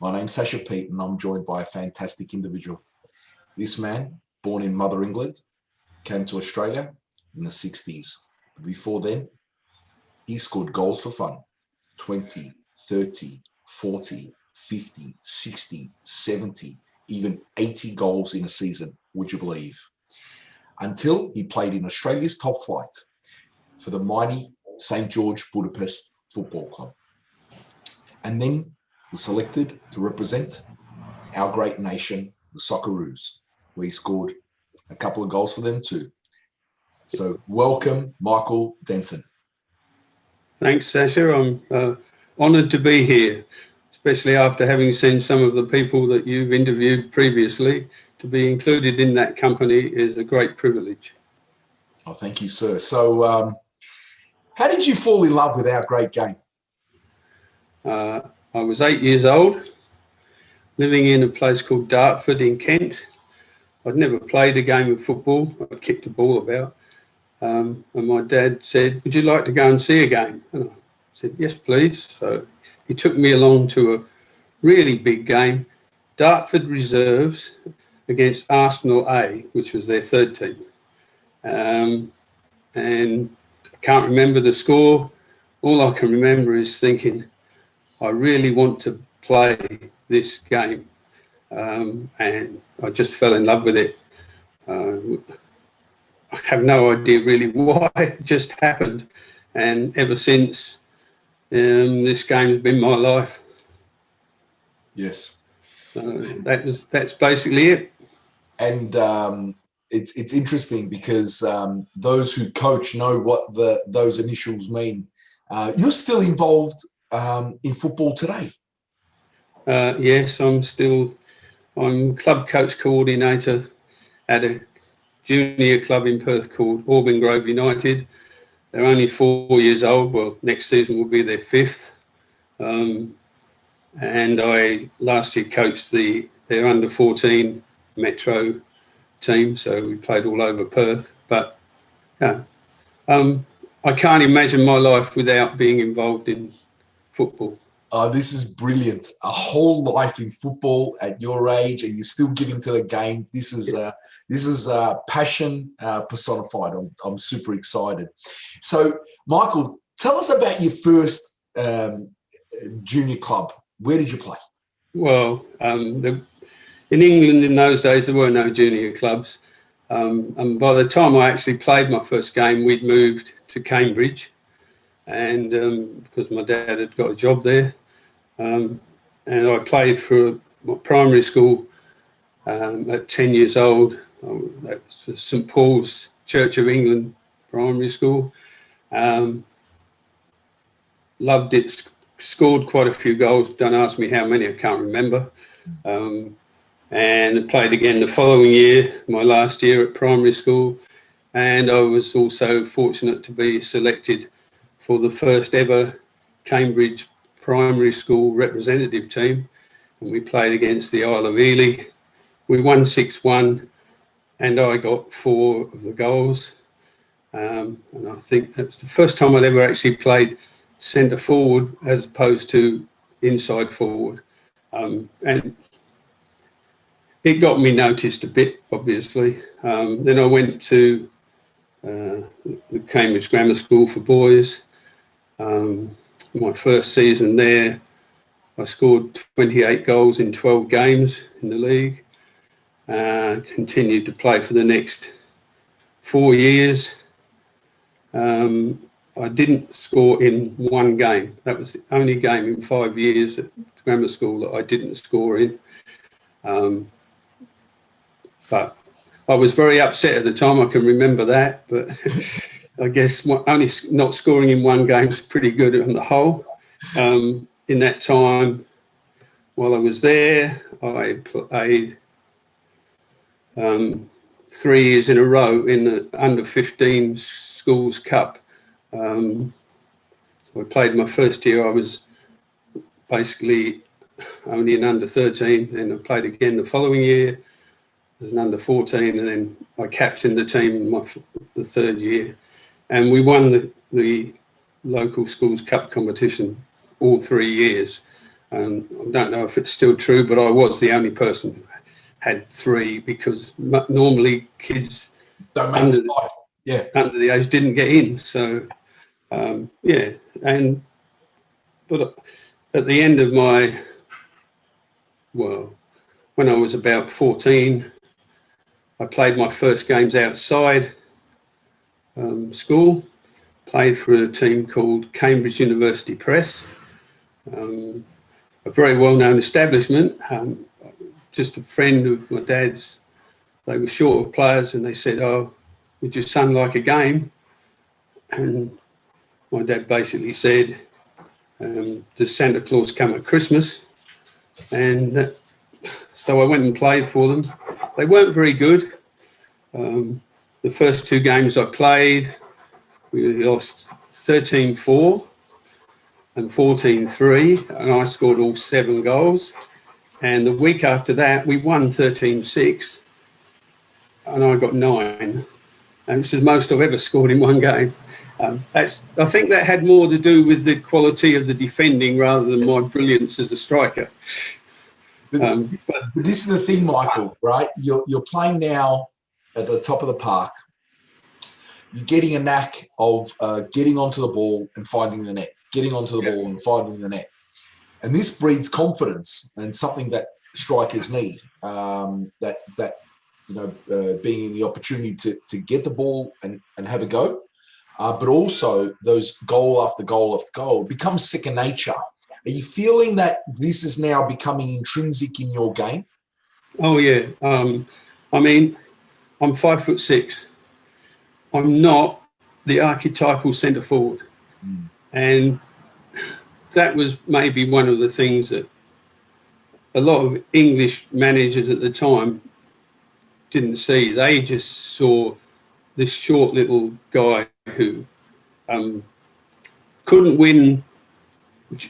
My name's Sasha Pete, and I'm joined by a fantastic individual. This man, born in Mother England, came to Australia in the 60s. Before then, he scored goals for fun. 20, 30, 40, 50, 60, 70, even 80 goals in a season, would you believe? Until he played in Australia's top flight for the mighty St. George Budapest Football Club. And then was selected to represent our great nation, the Socceroos, where he scored a couple of goals for them too. So welcome, Michael Denton. Thanks, Sasha. I'm honoured to be here, especially after having seen some of the people that you've interviewed previously. To be included in that company is a great privilege. Oh, thank you, sir. So how did you fall in love with our great game? I was 8 years old, living in a place called Dartford in Kent. I'd never played a game of football. I'd kicked a ball about. And my dad said, "Would you like to go and see a game?" And I said, "Yes, please." So he took me along to a really big game, Dartford Reserves against Arsenal A, which was their third team. And I can't remember the score. All I can remember is thinking, I really want to play this game. And I just fell in love with it. I have no idea really why. It just happened. And ever since, this game has been my life. Yes. So that's basically it. And it's interesting because those who coach know what those initials mean. You're still involved in football today? Yes, I'm club coach coordinator at a junior club in Perth called Auburn Grove United. They're only 4 years old. Well, next season will be their fifth. And I last year coached their under 14 Metro team, so we played all over Perth. But yeah, I can't imagine my life without being involved in football. This is brilliant. A whole life in football at your age, and you're still giving to the game. This is passion personified. I'm super excited. So, Michael, tell us about your first junior club. Where did you play? Well, in England in those days, there were no junior clubs. And by the time I actually played my first game, we'd moved to Cambridge. And because my dad had got a job there. And I played for my primary school at 10 years old. That was St Paul's Church of England primary school. Loved it, scored quite a few goals. Don't ask me how many, I can't remember. And I played again the following year, my last year at primary school. And I was also fortunate to be selected for the first ever Cambridge primary school representative team, and we played against the Isle of Ely. We won 6-1, and I got 4 of the goals. And I think that was the first time I'd ever actually played centre forward as opposed to inside forward. And it got me noticed a bit, obviously. Then I went to the Cambridge Grammar School for Boys. My first season there, I scored 28 goals in 12 games in the league. Continued to play for the next 4 years. I didn't score in one game. That was the only game in 5 years at grammar school that I didn't score in. But I was very upset at the time, I can remember that. But I guess only not scoring in one game is pretty good on the whole. In that time, while I was there, I played 3 years in a row in the under 15 schools cup. So I played my first year. I was basically only an under 13, and I played again the following year as an under 14, and then I captained the team in the third year. And we won the local schools cup competition all 3 years. And I don't know if it's still true, but I was the only person who had 3, because normally kids Don't make under the fight. Yeah. under the age didn't get in. So yeah, but at the end of when I was about 14, I played my first games outside school. Played for a team called Cambridge University Press, a very well-known establishment. Just a friend of my dad's, they were short of players, and they said, "Oh, would your son like a game?" And my dad basically said, "Does Santa Claus come at Christmas?" And so I went and played for them. They weren't very good. The first 2 games I played, we lost 13-4 and 14-3, and I scored all 7 goals. And the week after that, we won 13-6, and I got 9, and which is the most I've ever scored in one game. I think that had more to do with the quality of the defending rather than my brilliance as a striker. But this is the thing, Michael, right? You're playing now at the top of the park. You're getting a knack of getting onto the ball and finding the net, getting onto the ball and finding the net. And this breeds confidence, and something that strikers need, being in the opportunity to get the ball and have a go, but also those goal after goal after goal becomes second nature. Are you feeling that this is now becoming intrinsic in your game? Oh, yeah. I mean, I'm 5'6". I'm not the archetypal centre forward. And that was maybe one of the things that a lot of English managers at the time didn't see. They just saw this short little guy who couldn't win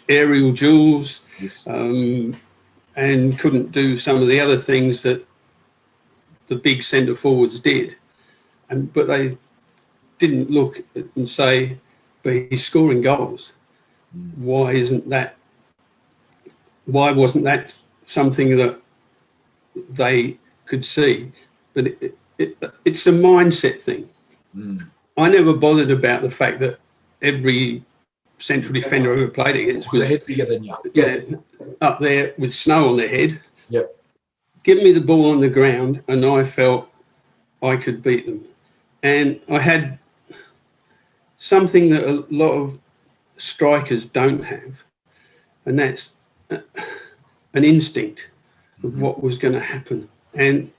aerial duels, and couldn't do some of the other things that the big centre forwards did. But they didn't look and say, but he's scoring goals. Why wasn't that something that they could see? But it's a mindset thing. I never bothered about the fact that every central defender I ever played against was a head bigger than you. Up there with snow on their head. Yep. Give me the ball on the ground, and I felt I could beat them. And I had something that a lot of strikers don't have, and that's an instinct of what was going to happen. And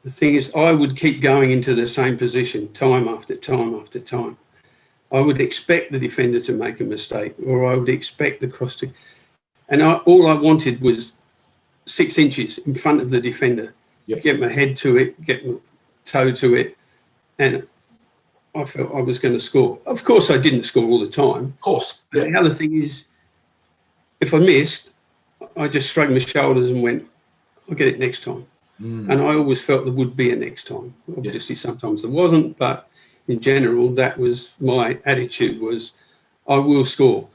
the thing is, I would keep going into the same position time after time after time. I would expect the defender to make a mistake, or I would expect the cross to... And all I wanted was 6 inches in front of the defender, get my head to it, get my toe to it, and I felt I was going to score. Of course, I didn't score all the time. Of course. Yeah. The other thing is, if I missed, I just shrugged my shoulders and went, I'll get it next time. And I always felt there would be a next time. Obviously, sometimes there wasn't, but in general, that was my attitude, was I will score.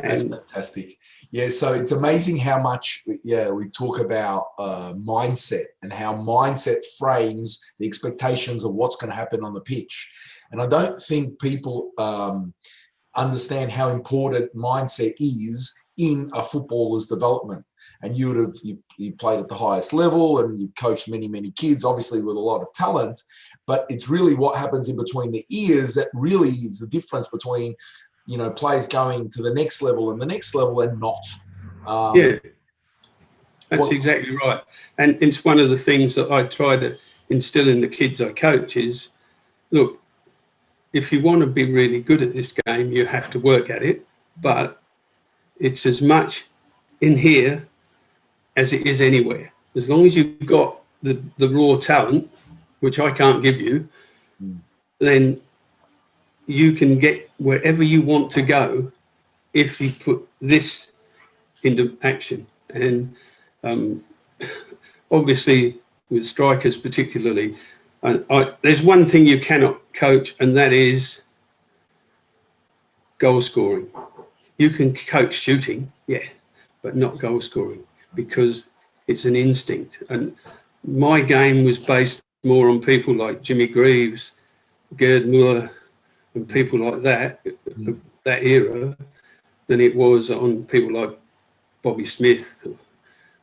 That's fantastic. Yeah, so it's amazing how much, we talk about mindset, and how mindset frames the expectations of what's going to happen on the pitch. And I don't think people understand how important mindset is in a footballer's development. And you played at the highest level, and you've coached many, many kids, obviously with a lot of talent, but it's really what happens in between the ears that really is the difference between, players going to the next level and the next level and not. That's exactly right. And it's one of the things that I try to instill in the kids I coach is, look, if you want to be really good at this game, you have to work at it, but it's as much in here as it is anywhere. As long as you've got the raw talent, which I can't give you, then you can get wherever you want to go if you put this into action. And obviously with strikers particularly, there's one thing you cannot coach, and that is goal scoring. You can coach shooting, but not goal scoring, because it's an instinct. And my game was based more on people like Jimmy Greaves, Gerd Muller, and people like that, of that era, than it was on people like Bobby Smith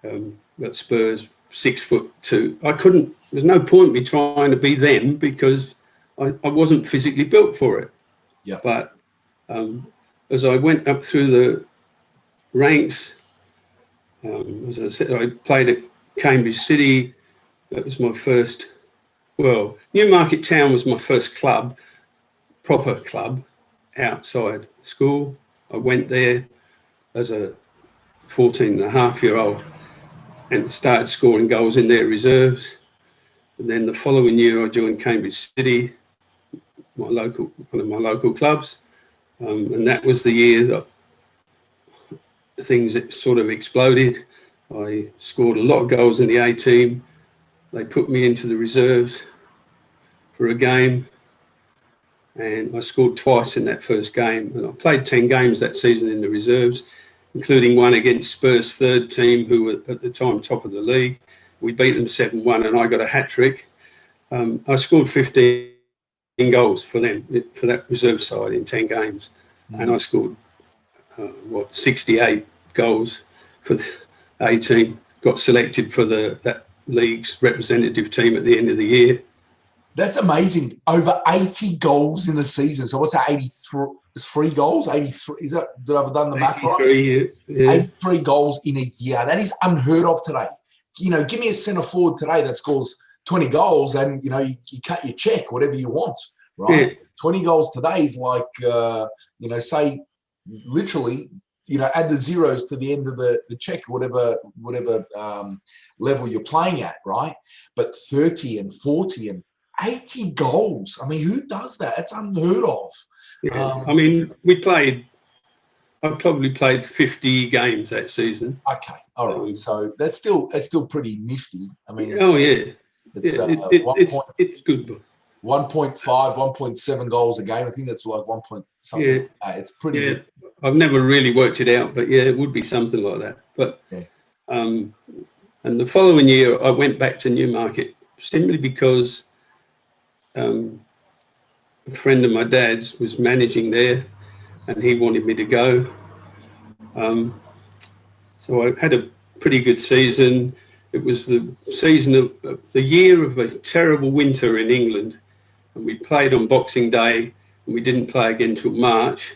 at Spurs, 6'2". I couldn't. There's no point me trying to be them because I wasn't physically built for it. Yeah. But as I went up through the ranks, as I said, I played at Cambridge City. That was my first. Well, Newmarket Town was my first club, proper club, outside school. I went there as a 14-and-a-half-year-old and started scoring goals in their reserves. And then the following year, I joined Cambridge City, one of my local clubs, and that was the year that things sort of exploded. I scored a lot of goals in the A team. They put me into the reserves for a game, and I scored twice in that first game. And I played 10 games that season in the reserves, including one against Spurs' third team, who were at the time top of the league. We beat them 7-1, and I got a hat-trick. I scored 15 goals for them, for that reserve side in 10 games. And I scored, 68 goals for the A team. Got selected for that league's representative team at the end of the year. That's amazing. Over 80 goals in the season. So what's that, 83 goals? 83? Is that, did I have done the math right? Yeah. 83 goals in a year. That is unheard of today. You know, give me a centre forward today that scores 20 goals and, you know, you cut your check, whatever you want, right? Yeah. 20 goals today is like, you know, say literally, you know, add the zeros to the end of the check, whatever level you're playing at, right? But 30 and 40 and 80 goals. I mean, who does that? That's unheard of. Yeah. I mean, I probably played 50 games that season. Okay, all right. So that's still pretty nifty. I mean, it's good. 1.5, 1.7 goals a game. I think that's like 1 point something. Yeah. It's pretty good. I've never really worked it out, but yeah, it would be something like that. But and the following year, I went back to Newmarket simply because a friend of my dad's was managing there, and he wanted me to go. So I had a pretty good season. It was the season of the year of a terrible winter in England, and we played on Boxing Day, and we didn't play again till March.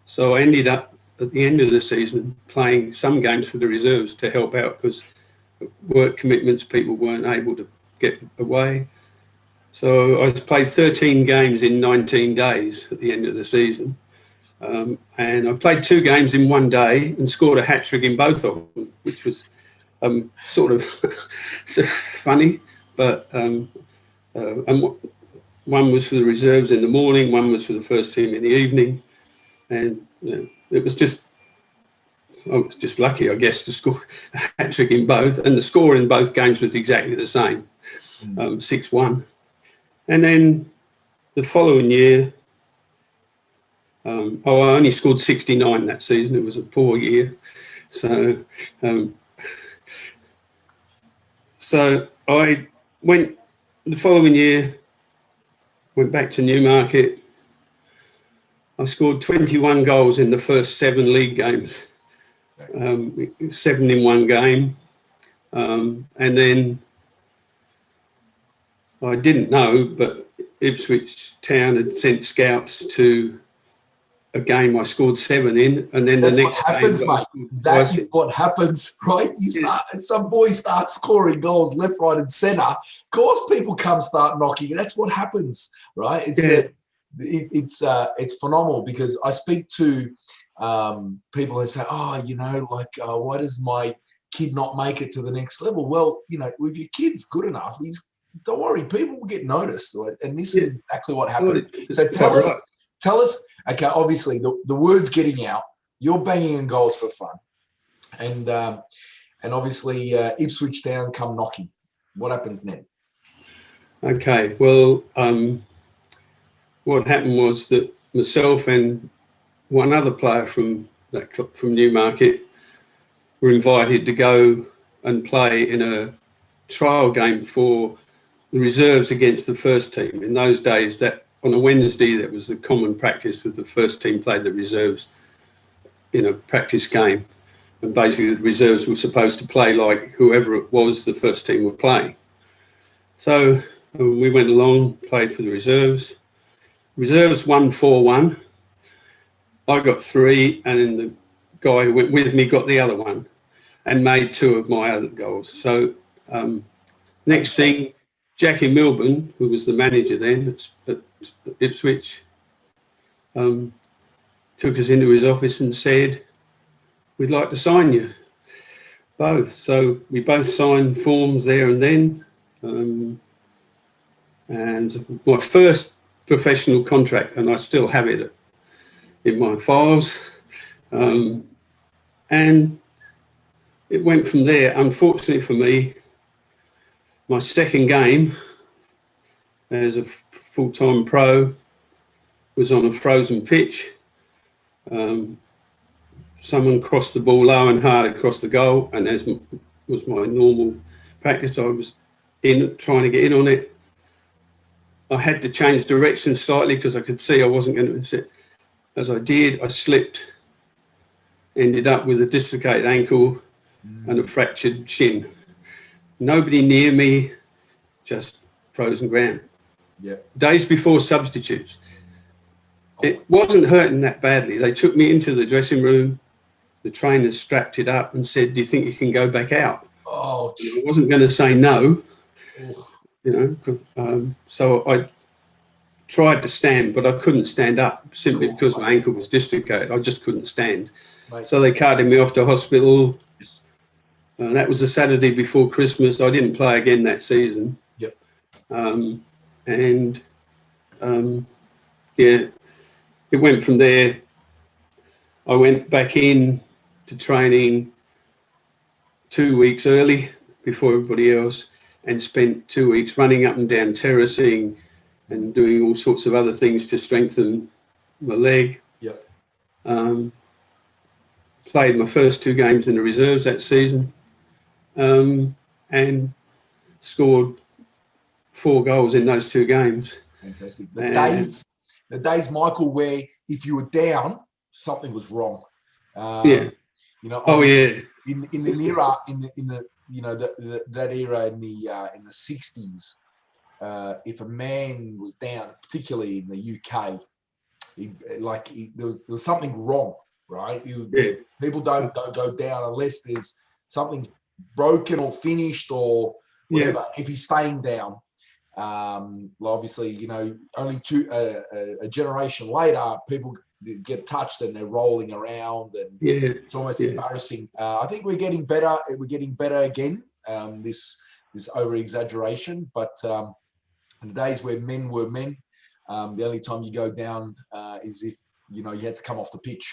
So I ended up at the end of the season playing some games for the reserves to help out because work commitments, people weren't able to get away. So I played 13 games in 19 days at the end of the season. And I played 2 games in one day and scored a hat-trick in both of them, which was sort of funny. But and one was for the reserves in the morning, one was for the first team in the evening. And I was just lucky, I guess, to score a hat-trick in both. And the score in both games was exactly the same, 6-1. And then the following year, I only scored 69 that season. It was a poor year. So I went the following year, went back to Newmarket. I scored 21 goals in the first 7 league games, 7 in one game. And then I didn't know, but Ipswich Town had sent scouts to a game I scored 7 in, and then That's the next what happens, game, mate. That is what happens, right? Some boys start scoring goals left, right, and centre. Of course, people start knocking. That's what happens, right? It's phenomenal because I speak to people that say, "Oh, you know, like, why does my kid not make it to the next level?" Well, you know, if your kid's good enough, don't worry, people will get noticed, right? And this is exactly what happened. So tell us. Okay, obviously the word's getting out. You're banging in goals for fun, and obviously Ipswich Town come knocking. What happens then? Okay, well, what happened was that myself and one other player from Newmarket were invited to go and play in a trial game for the reserves against the first team. In those days, that on a Wednesday, that was the common practice that the first team played the reserves in a practice game. And basically the reserves were supposed to play like whoever it was the first team were playing. So we went along, played for the reserves. Reserves won 4-1. I got 3, and then the guy who went with me got the other one and made 2 of my other goals. So next thing, Jackie Milburn, who was the manager then at Ipswich, took us into his office and said, "We'd like to sign you both." So we both signed forms there and then. And my first professional contract, and I still have it in my files. And it went from there. Unfortunately for me, my second game as a full-time pro was on a frozen pitch. Someone crossed the ball low and hard across the goal, and as was my normal practice, I was trying to get in on it. I had to change direction slightly because I could see I wasn't going to sit. As I did, I slipped, ended up with a dislocated ankle and a fractured shin. Nobody near me, just frozen ground. Yep. Days before substitutes. It wasn't hurting that badly. They took me into the dressing room. The trainer strapped it up and said, "Do you think you can go back out?" Oh, I wasn't going to say no, so I tried to stand, but I couldn't stand up simply because my ankle was dislocated. I just couldn't stand. Mate. So they carted me off to hospital. Yes. That was the Saturday before Christmas. I didn't play again that season. Yep. It went from there. I went back in to training 2 weeks early before everybody else, and spent 2 weeks running up and down terracing and doing all sorts of other things to strengthen my leg. Yep. Played my first 2 games in the reserves that season, and scored 4 goals in those 2 games. Fantastic. The days, Michael, where if you were down, something was wrong. Yeah. You know. Yeah. In the era that era in the 60s, if a man was down, particularly in the UK, there was something wrong, right? People don't go down unless there's something broken or finished or whatever. Yeah. If he's staying down, obviously, only a generation later, people get touched and they're rolling around, and it's almost embarrassing. I think we're getting better. We're getting better again. This over exaggeration, but in the days where men were men, the only time you go down is if you had to come off the pitch.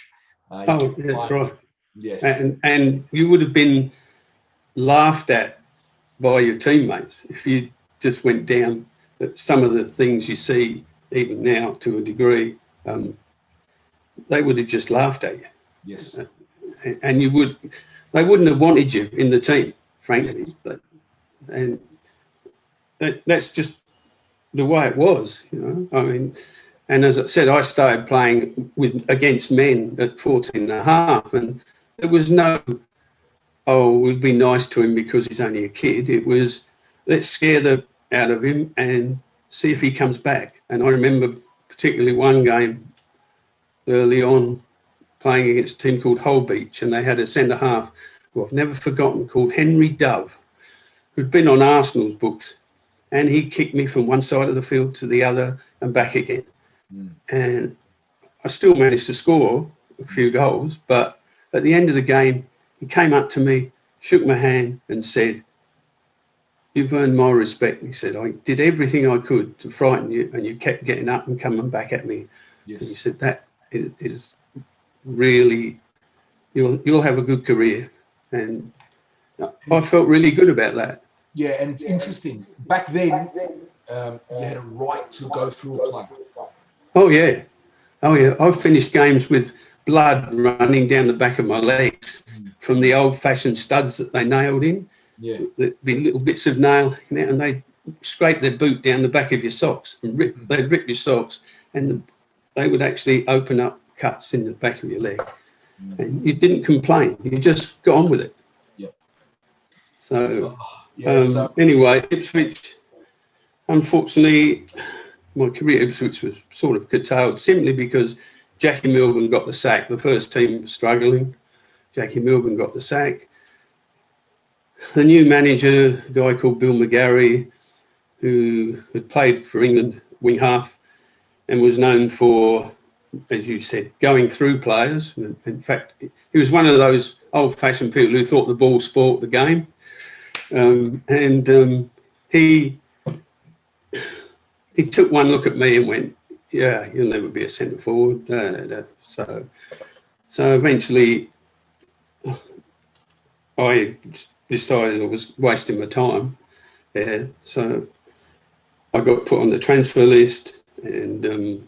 That's right. Yes, and you would have been laughed at by your teammates if you just went down. Some of the things you see even now, to a degree, they would have just laughed at you. Yes, and they wouldn't have wanted you in the team, frankly. Yes. And that's just the way it was, I mean, and as I said, I started playing against men at 14 and a half, and there was no, we'd be nice to him because he's only a kid. It was, let's scare the out of him and see if he comes back. And I remember particularly one game early on playing against a team called Holbeach, and they had a centre-half who I've never forgotten called Henry Dove, who'd been on Arsenal's books, and he kicked me from one side of the field to the other and back again. And I still managed to score a few goals, but at the end of the game, he came up to me, shook my hand and said, "You've earned my respect." He said, "I did everything I could to frighten you, and you kept getting up and coming back at me." Yes. And he said, "That is really, you'll have a good career." And I felt really good about that. Yeah, and it's interesting. Back then, you had a right to go through a club. Oh yeah. I've finished games with blood running down the back of my legs from the old-fashioned studs that they nailed in. Yeah. There'd be little bits of nail in it, and they'd scrape their boot down the back of your socks, and they'd rip your socks, and they would actually open up cuts in the back of your leg. And you didn't complain. You just got on with it. Yep. So, so anyway, Ipswich, unfortunately, my career at Ipswich was sort of curtailed simply because Jackie Milburn got the sack. The first team was struggling. Jackie Milburn got the sack. The new manager, a guy called Bill McGarry, who had played for England wing half and was known for, as you said, going through players. In fact, he was one of those old-fashioned people who thought the ball spoilt the game. He took one look at me and went, "Yeah, you'll never be a centre forward." So eventually, I decided I was wasting my time there. So I got put on the transfer list, and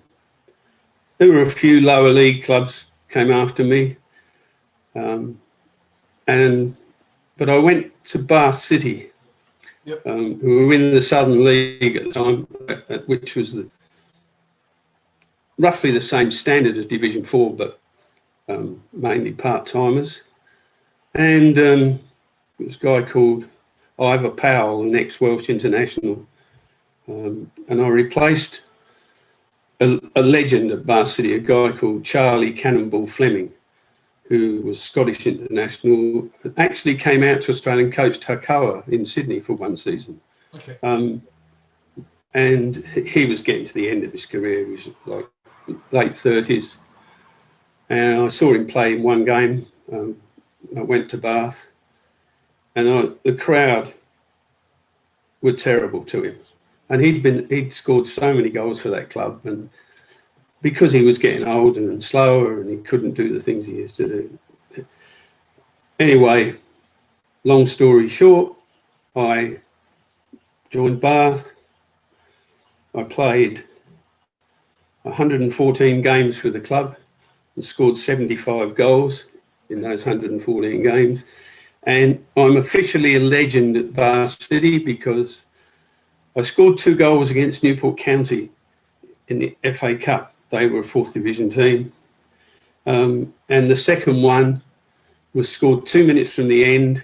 there were a few lower league clubs came after me, but I went to Bath City, who were in the Southern League at the time, which was roughly the same standard as Division 4, but mainly part-timers. And there was a guy called Ivor Powell, an ex-Welsh international, and I replaced a legend at Bath City, a guy called Charlie Cannonball Fleming, who was Scottish international, actually came out to Australia and coached Hakoah in Sydney for one season. Okay. And he was getting to the end of his career. He was like late 30s. And I saw him play in one game. I went to Bath, and the crowd were terrible to him. And he'd scored so many goals for that club, and because he was getting older and slower and he couldn't do the things he used to do. Anyway, long story short, I joined Bath. I played 114 games for the club and scored 75 goals in those 114 games. And I'm officially a legend at Bath City because I scored 2 goals against Newport County in the FA Cup. They were a 4th division team. And the second one was scored 2 minutes from the end,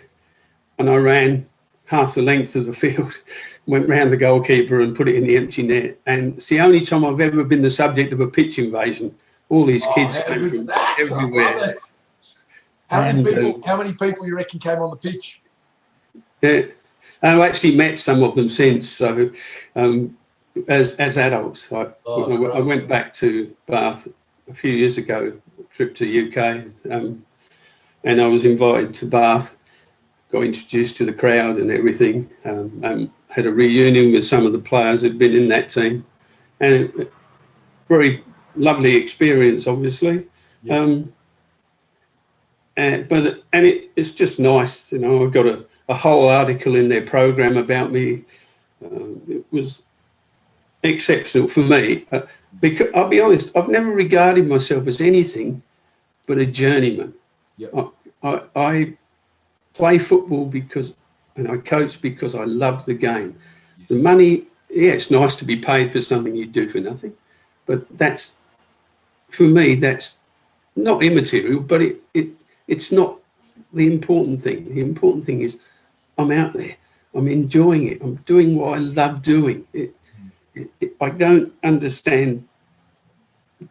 and I ran half the length of the field, went round the goalkeeper and put it in the empty net. And it's the only time I've ever been the subject of a pitch invasion. All these kids came from everywhere. How many people you reckon came on the pitch? Yeah, I've actually met some of them since. So as adults, I went back to Bath a few years ago, a trip to UK, and I was invited to Bath, got introduced to the crowd and everything, and had a reunion with some of the players who'd been in that team, and very lovely experience, obviously. Yes. It's just nice, you know. I got a whole article in their program about me. It was exceptional for me, because I'll be honest, I've never regarded myself as anything but a journeyman. Yep. I play football and I coach because I love the game. Yes. The money, yeah, it's nice to be paid for something you do for nothing, but for me, that's not immaterial, but it's not the important thing. The important thing is I'm out there, I'm enjoying it, I'm doing what I love doing. I don't understand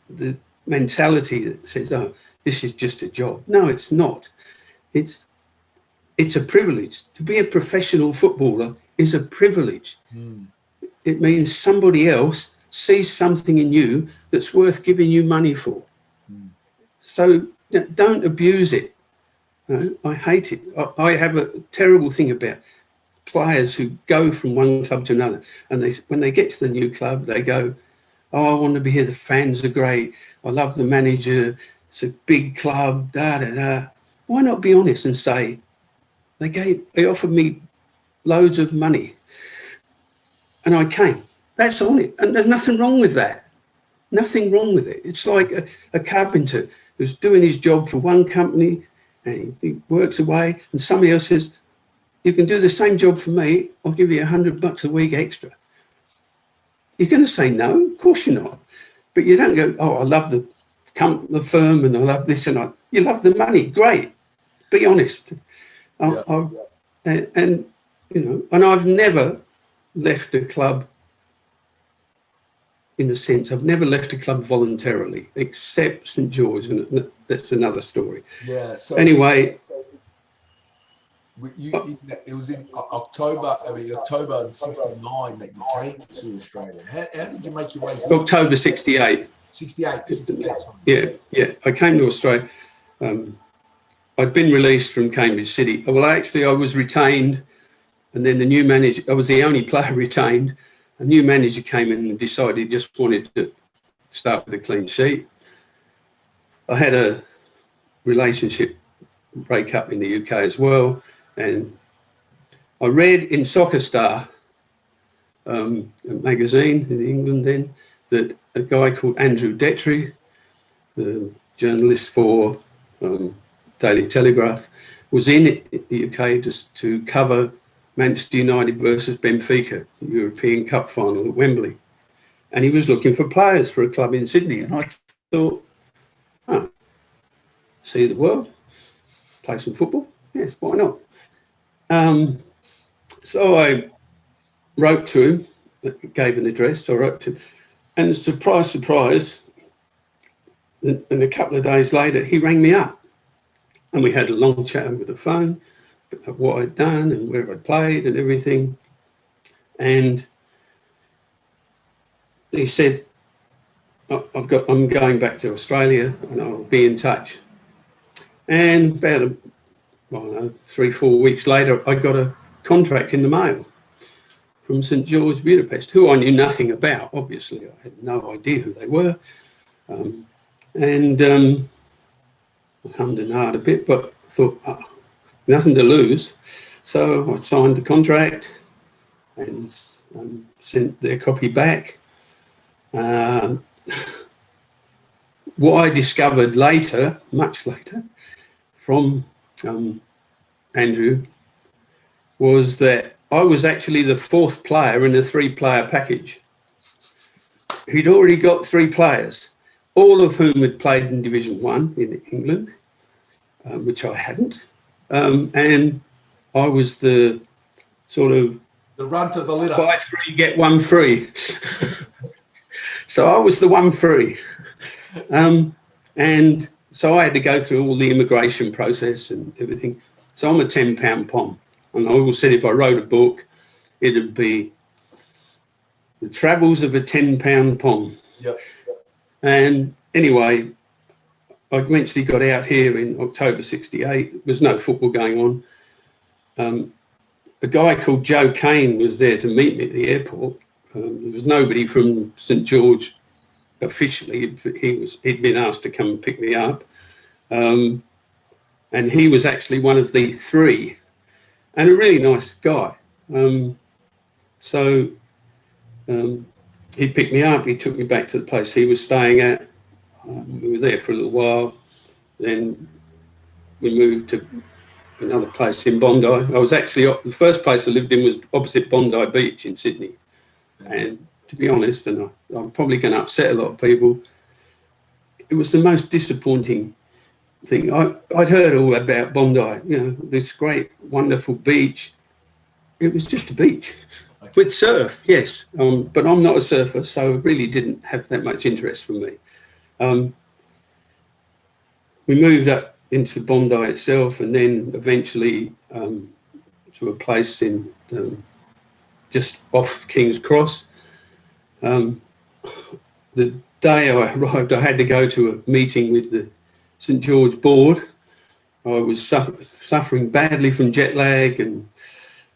the mentality that says, "Oh, this is just a job." No, it's not. It's a privilege. To be a professional footballer is a privilege. It means somebody else sees something in you that's worth giving you money for. So don't abuse it. No, I hate it. I have a terrible thing about players who go from one club to another, and when they get to the new club, they go, "Oh, I want to be here. The fans are great. I love the manager. It's a big club." Why not be honest and say, they offered me loads of money and I came. That's on it. And there's nothing wrong with that. Nothing wrong with it. It's like a carpenter who's doing his job for one company, And he works away, and somebody else says, you can do the same job for me, I'll give you $100 a week extra. You're going to say no? Of course you're not. But you don't go, oh, I love the firm and I love this and I. You love the money, great. Be honest. And you know, and I've never left a club. In a sense, I've never left a club voluntarily, except St George, and that's another story. Yeah. So anyway, it was in October in '69 that you came to Australia. How did you make your way here? October '68. 68. Yeah. I came to Australia. I'd been released from Cambridge City. Well, actually, I was retained, and then the new manager. I was the only player retained. A new manager came in and decided he just wanted to start with a clean sheet. I had a relationship break up in the UK as well, and I read in Soccer Star, a magazine in England then, that a guy called Andrew Detry, the journalist for Daily Telegraph, was in the UK just to cover Manchester United versus Benfica, the European Cup final at Wembley. And he was looking for players for a club in Sydney. And I thought, oh, see the world, play some football? Yes, why not? So I wrote to him, gave an address, so I wrote to him. And surprise, surprise, and a couple of days later, he rang me up. And we had a long chat over the phone, what I'd done and where I'd played and everything. And he said, I'm going back to Australia and I'll be in touch. And about 3-4 weeks later, I got a contract in the mail from St George, Budapest, who I knew nothing about. Obviously, I had no idea who they were. And I hummed and hawed a bit, but I thought, nothing to lose. So I signed the contract and sent their copy back. What I discovered later, much later, from Andrew, was that I was actually the 4th player in a 3-player package. He'd already got 3 players, all of whom had played in Division 1 in England, which I hadn't. And I was the sort of the runt of the litter. Buy 3, get 1 free. So I was the 1 free. And so I had to go through all the immigration process and everything. So I'm a £10 pom. And I always said if I wrote a book, it'd be The Travels of a £10 pom. Yep. And anyway, I eventually got out here in October '68. There was no football going on. A guy called Joe Kane was there to meet me at the airport. There was nobody from St George officially. He'd been asked to come and pick me up. And he was actually one of the 3 and a really nice guy. So he picked me up. He took me back to the place he was staying at. We were there for a little while. Then we moved to another place in Bondi. I was actually, the first place I lived in was opposite Bondi Beach in Sydney. And to be honest, and I'm probably going to upset a lot of people, it was the most disappointing thing. I'd heard all about Bondi, this great, wonderful beach. It was just a beach with surf, yes. But I'm not a surfer, so it really didn't have that much interest for me. We moved up into Bondi itself, and then eventually to a place in just off King's Cross. The day I arrived, I had to go to a meeting with the St George board. I was suffering badly from jet lag, and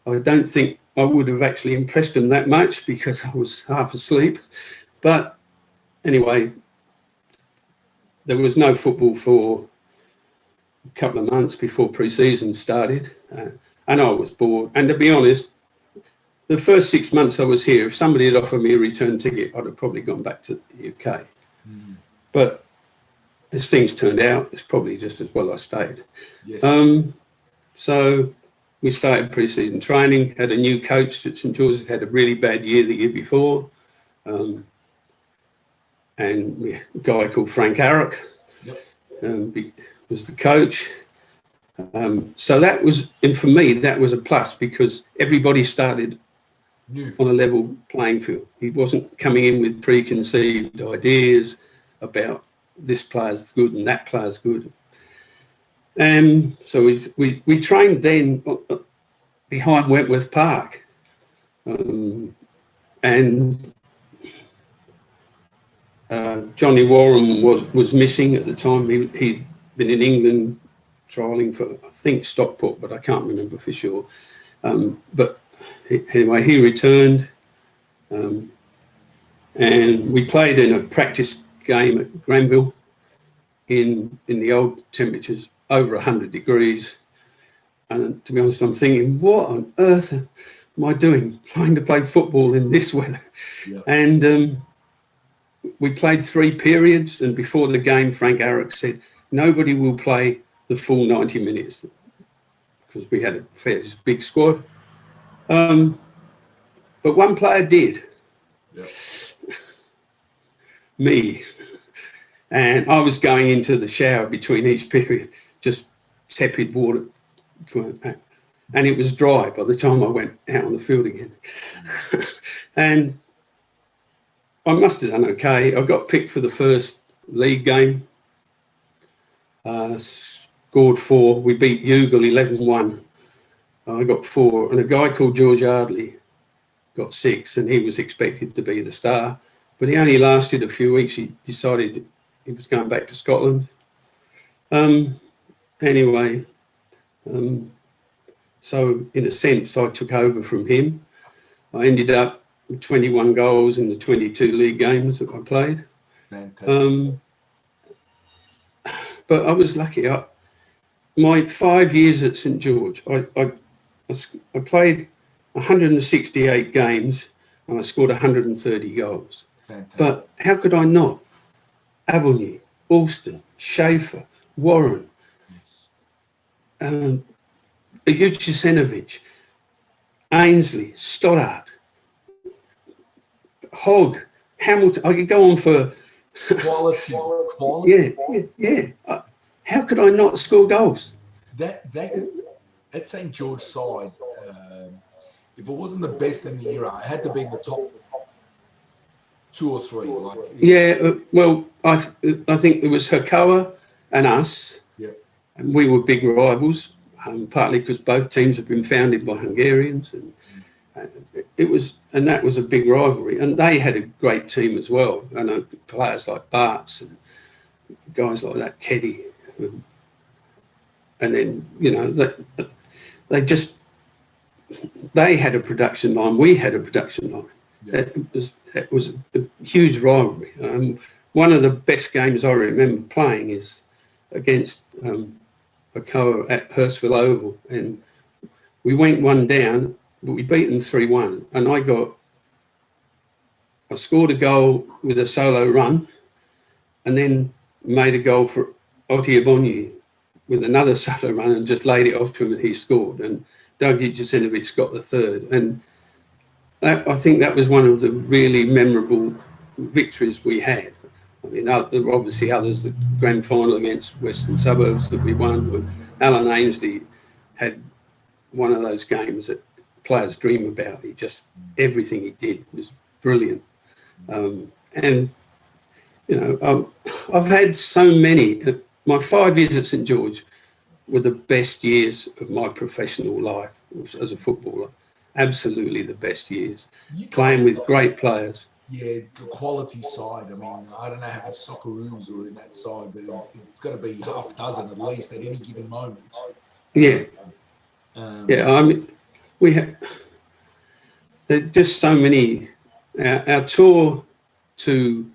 I don't think I would have actually impressed them that much because I was half asleep. But anyway, there was no football for a couple of months before pre-season started, and I was bored. And to be honest, the first 6 months I was here, if somebody had offered me a return ticket, I'd have probably gone back to the UK. But as things turned out, it's probably just as well I stayed. Yes. So we started pre-season training, had a new coach at St George's, had a really bad year the year before. And a guy called Frank Arrock was the coach. So that was, and for me, that was a plus because everybody started on a level playing field. He wasn't coming in with preconceived ideas about this player's good and that player's good. And so we trained then behind Wentworth Park. And Johnny Warren was missing at the time. He'd been in England trialling for, I think, Stockport, but I can't remember for sure. But anyway, he returned, and we played in a practice game at Granville in the old temperatures, over 100 degrees. And to be honest, I'm thinking, what on earth am I doing trying to play football in this weather? Yeah. And we played 3 periods, and before the game, Frank Arrock said, nobody will play the full 90 minutes because we had a fairly big squad. But one player did. Yep. Me. And I was going into the shower between each period, just tepid water. And it was dry by the time I went out on the field again. And I must have done okay. I got picked for the first league game. Scored 4. We beat Youghal 11-1. I got 4. And a guy called George Ardley got 6, and he was expected to be the star. But he only lasted a few weeks. He decided he was going back to Scotland. Anyway, so in a sense, I took over from him. I ended up with 21 goals in the 22 league games that I played. Fantastic. But I was lucky. My 5 years at St George, I played 168 games and I scored 130 goals. Fantastic. But how could I not? Abilene, Alston, Schaefer, Warren, Jusinovic, Ainsley, Stoddart, Hogg, Hamilton. I could go on for quality. Yeah. How could I not score goals? That at St George side, if it wasn't the best in the era, it had to be in the top 2 or 3. Well, I think there was Hakoa and us. Yeah. And we were big rivals, partly because both teams have been founded by Hungarians, and that was a big rivalry. And they had a great team as well. I know players like Bartz and guys like that, Keddy, and then they had a production line. We had a production line. Yeah. That was a huge rivalry. One of the best games I remember playing is against Hakoa at Hurstville Oval, and we went 1 down, but we beat them 3-1. And I scored a goal with a solo run, and then made a goal for Otti Abonyi with another solo run and just laid it off to him, and he scored. And Doug Jusinovic got the 3rd. And I think that was one of the really memorable victories we had. I mean, there were obviously others, the grand final against Western Suburbs that we won. But Alan Ainsley had one of those games that players dream about. Everything he did was brilliant. And, I've had so many. My 5 years at St George were the best years of my professional life as a footballer. Absolutely the best years. Playing with great players. Yeah, the quality side. I mean, I don't know how many Socceroos are in that side, but it's got to be half a dozen at least at any given moment. Yeah. I mean, we have. There are just so many. Our tour to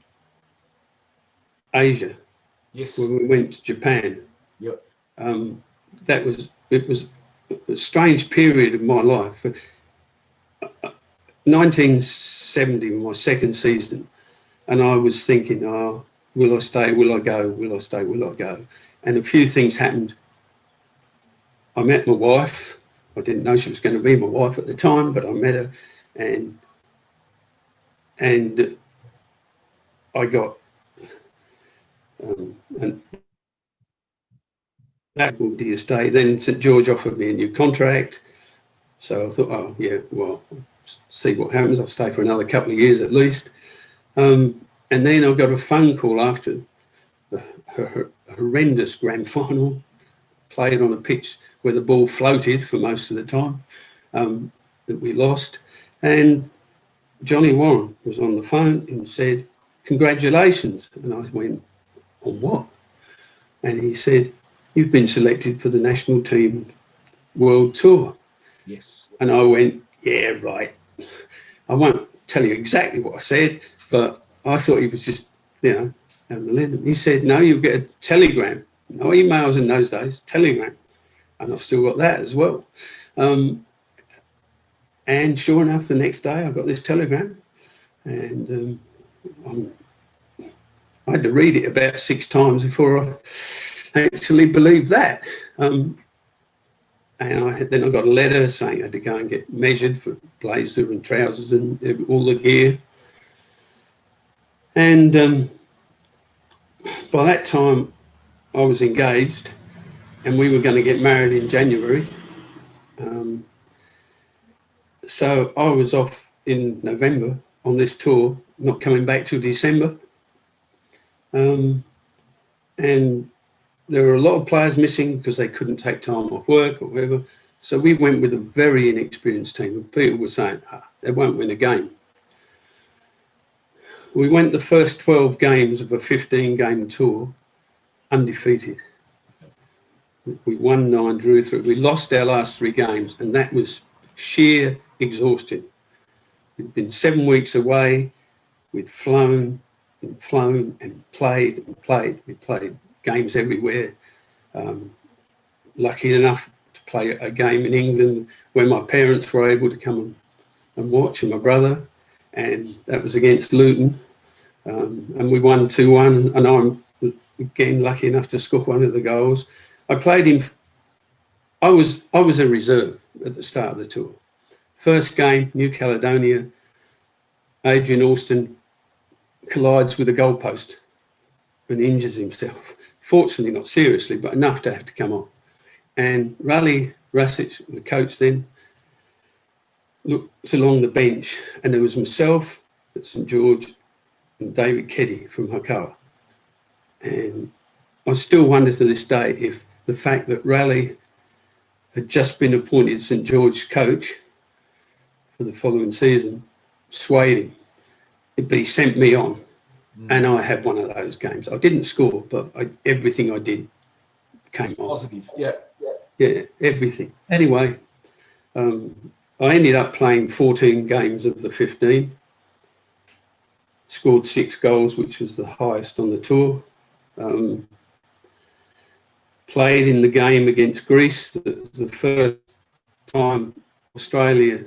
Asia. Yes. When we went to Japan. Yep. It was a strange period of my life. 1970, my second season, and I was thinking, will I stay, will I go, will I stay, will I go? And a few things happened. I met my wife. I didn't know she was going to be my wife at the time, but I met her, and I got and that, well, do you stay? Then St George offered me a new contract, so I thought, oh yeah, well, see what happens. I'll stay for another couple of years at least. And then I got a phone call after the horrendous grand final, played on a pitch where the ball floated for most of the time, that we lost. And Johnny Warren was on the phone and said, congratulations. And I went, on what? And he said, you've been selected for the national team world tour. Yes. And I went, yeah, right. I won't tell you exactly what I said, but I thought he was just, having a little. He said, no, you'll get a telegram. No emails in those days, telegram. And I've still got that as well. And sure enough, the next day I got this telegram, and I had to read it about 6 times before I actually believed that. And then I got a letter saying I had to go and get measured for blazer and trousers and all the gear. And by that time, I was engaged, and we were going to get married in January. So I was off in November on this tour, not coming back till December. And there were a lot of players missing because they couldn't take time off work or whatever. So we went with a very inexperienced team. And people were saying, they won't win a game. We went the first 12 games of a 15-game tour undefeated. We won 9, drew 3. We lost our last 3 games, and that was sheer exhaustion. We'd been 7 weeks away. We'd flown and played and played. We played games everywhere. Lucky enough to play a game in England where my parents were able to come and watch, and my brother, and that was against Luton. And we won 2-1, and I'm again lucky enough to score one of the goals. I played in. I was a reserve at the start of the tour. First game, New Caledonia, Adrian Alston collides with a goalpost and injures himself. Fortunately, not seriously, but enough to have to come on. And Raleigh Rasic, the coach then, looked along the bench, and there was myself at St George and David Keddy from Hakawa. And I still wonder to this day if the fact that Raleigh had just been appointed St George coach for the following season swayed him. But he sent me on, and I had one of those games. I didn't score, but everything I did came on. Positive, yeah. Yeah, everything. Anyway, I ended up playing 14 games of the 15, scored 6 goals, which was the highest on the tour. Played in the game against Greece. That was the first time Australia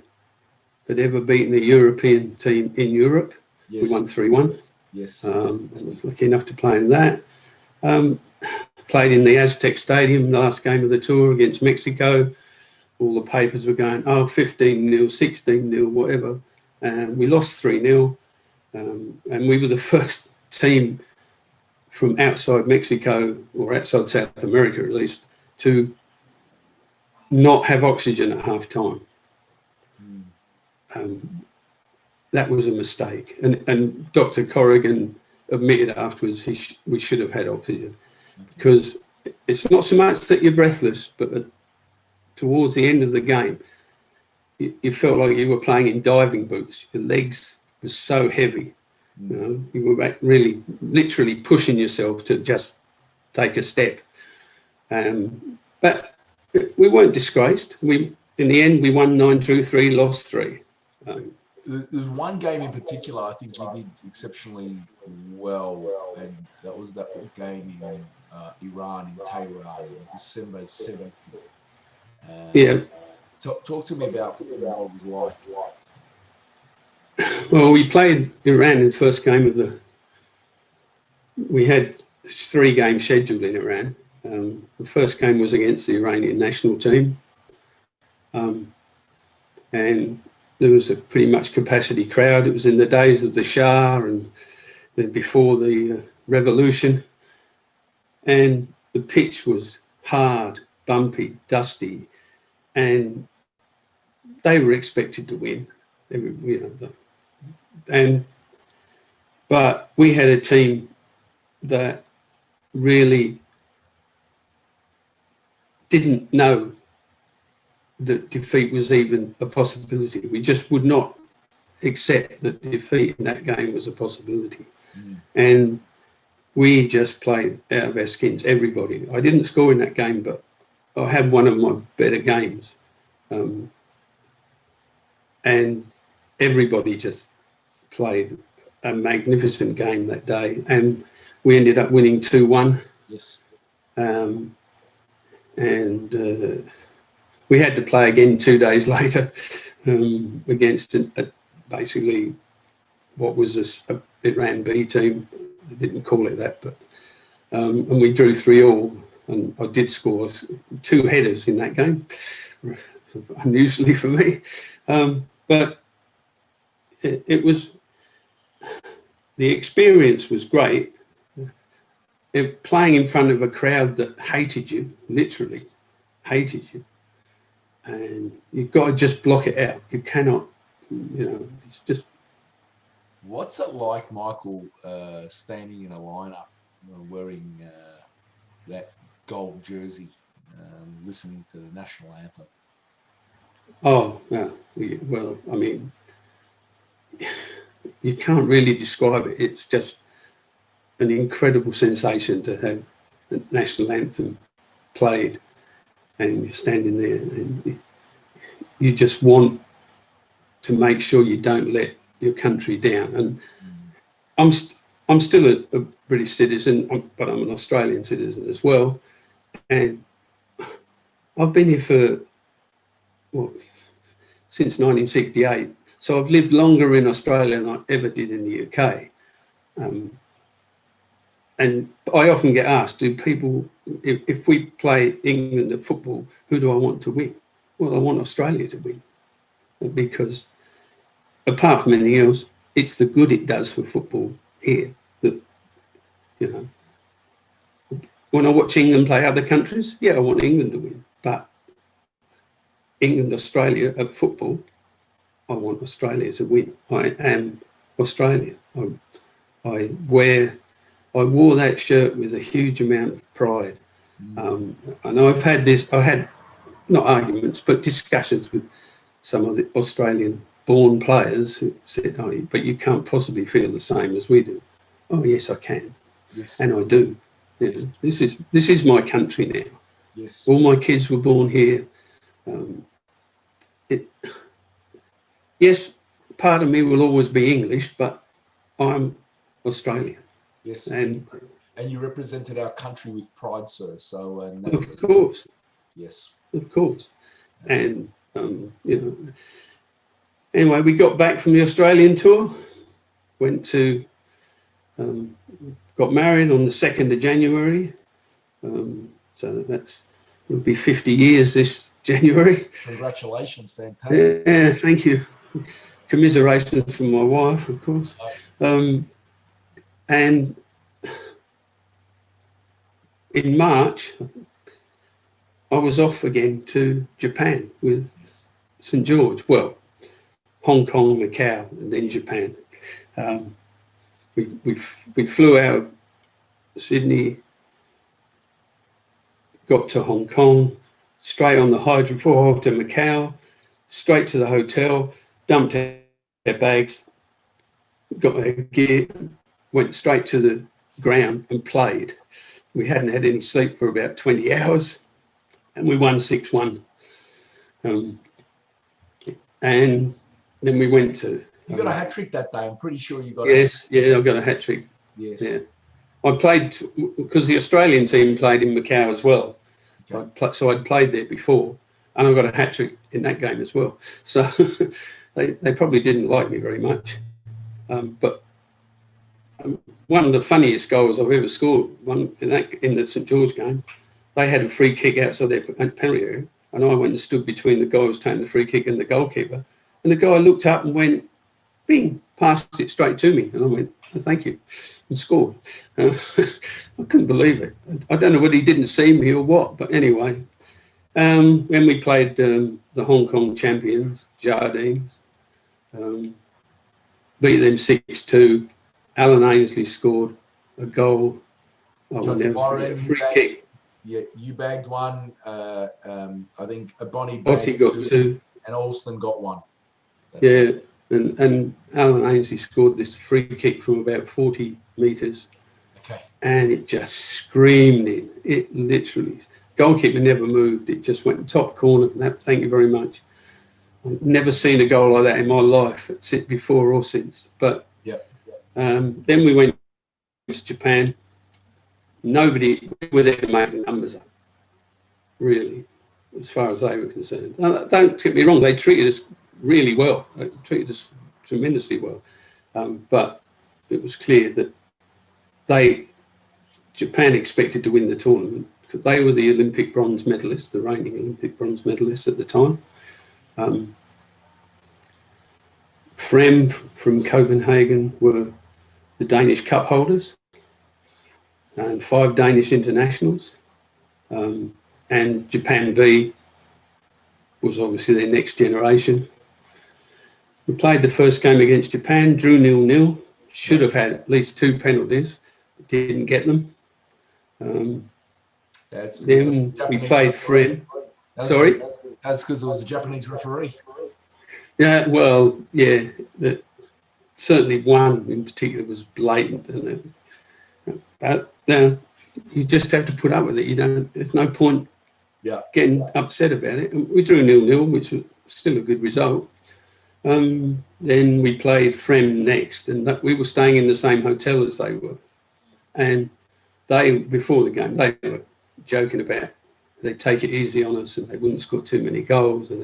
had ever beaten a European team in Europe. Yes. We won 3-1. Yes. I was lucky enough to play in that. Played in the Aztec Stadium, the last game of the tour against Mexico. All the papers were going, 15-0, 16-0, whatever. And we lost 3-0. And we were the first team from outside Mexico, or outside South America at least, to not have oxygen at half time. That was a mistake. And Dr. Corrigan admitted afterwards we should have had oxygen, because it's not so much that you're breathless, but towards the end of the game, you felt like you were playing in diving boots. Your legs were so heavy. You were really, literally pushing yourself to just take a step. But we weren't disgraced. In the end, we won 9, drew 3, lost 3. There's one game in particular I think you did exceptionally well, and that was that game in Iran, in Tehran, December 7th. Yeah. Talk to me about what it was like. Well, we played Iran in the first game of we had 3 games scheduled in Iran. The first game was against the Iranian national team, and there was a pretty much capacity crowd. It was in the days of the Shah and before the revolution, and the pitch was hard, bumpy, dusty, and they were expected to win. They were, but we had a team that really didn't know that defeat was even a possibility. We just would not accept that defeat in that game was a possibility. And we just played out of our skins, everybody. I didn't score in that game, but I had one of my better games. And everybody just played a magnificent game that day. And we ended up winning 2-1. Yes. We had to play again 2 days later against basically what was a Iran B team. They didn't call it that, but and we drew 3-3, and I did score 2 headers in that game, unusually for me. But it was, the experience was great. Playing in front of a crowd that hated you, literally hated you, and you've got to just block it out. You cannot, it's just. What's it like, Michael, standing in a lineup, wearing that gold jersey, listening to the national anthem? Oh, yeah. Well, I mean, you can't really describe it. It's just an incredible sensation to have the national anthem played, and you're standing there, and you just want to make sure you don't let your country down. And I'm still a British citizen, but I'm an Australian citizen as well. And I've been here since 1968. So I've lived longer in Australia than I ever did in the UK. And I often get asked, do people, if we play England at football, who do I want to win? Well, I want Australia to win, because apart from anything else, it's the good it does for football here. That, when I watch England play other countries, yeah, I want England to win. But England, Australia at football, I want Australia to win. I am Australia. I wore that shirt with a huge amount of pride. And I've had not arguments, but discussions with some of the Australian-born players who said, "Oh, but you can't possibly feel the same as we do." Oh, yes, I can, yes, and I do. Yes. This is my country now. Yes, all my kids were born here. Yes, part of me will always be English, but I'm Australian. Yes, and you represented our country with pride, sir. So, of course, yes, of course, and Anyway, we got back from the Australian tour, went to, got married on the 2nd of January. So it'll be 50 years this January. Congratulations, fantastic. Yeah, thank you. Commiserations from my wife, of course. And in March, I was off again to Japan with St. George. Well, Hong Kong, Macau, and then Japan. We flew out of Sydney, got to Hong Kong, straight on the hydrofoil to Macau, straight to the hotel, dumped our bags, got our gear, went straight to the ground and played. We hadn't had any sleep for about 20 hours, and we won 6-1. And then we went to... You got a hat-trick that day, I'm pretty sure you got Yes, yeah, I got a hat-trick. Yes. Yeah. I played, because the Australian team played in Macau as well. Okay. So I'd played there before, and I got a hat-trick in that game as well. So they probably didn't like me very much. But one of the funniest goals I've ever scored. In the St George game, they had a free kick outside their penalty area, and I went and stood between the guy who was taking the free kick and the goalkeeper. And the guy looked up and went, bing, passed it straight to me. And I went, oh, thank you, and scored. I couldn't believe it. I don't know whether he didn't see me or what, but anyway. When we played the Hong Kong champions, Jardines, beat them 6-2. Alan Ainsley scored a goal. Johnny Warren, free kick. Yeah, you bagged one. I think Bonnie Otti got two. And Alston got one. Yeah, and Alan Ainsley scored this free kick from about 40 metres. Okay. And it just screamed in. It literally, goalkeeper never moved. It just went top corner. Thank you very much. I've never seen a goal like that in my life, before or since. But then we went to Japan. Nobody were there to make the numbers up, really, as far as they were concerned. Now, don't get me wrong, they treated us really well. They treated us tremendously well. But it was clear that Japan expected to win the tournament, because they were the Olympic bronze medalists, the reigning Olympic bronze medalists at the time. Frem from Copenhagen were the Danish cup holders, and 5 Danish internationals. And Japan B was obviously their next generation. We played the first game against Japan, drew 0-0. Should have had at least 2 penalties, but didn't get them. Then we played Frem. Sorry? That's because it was a Japanese referee. Yeah, well, yeah. Certainly one in particular was blatant. But now you just have to put up with it. There's no point getting upset about it. We drew 0-0, which was still a good result. Then we played Frem next, and we were staying in the same hotel as they were. And before the game, they were joking about they'd take it easy on us and they wouldn't score too many goals. And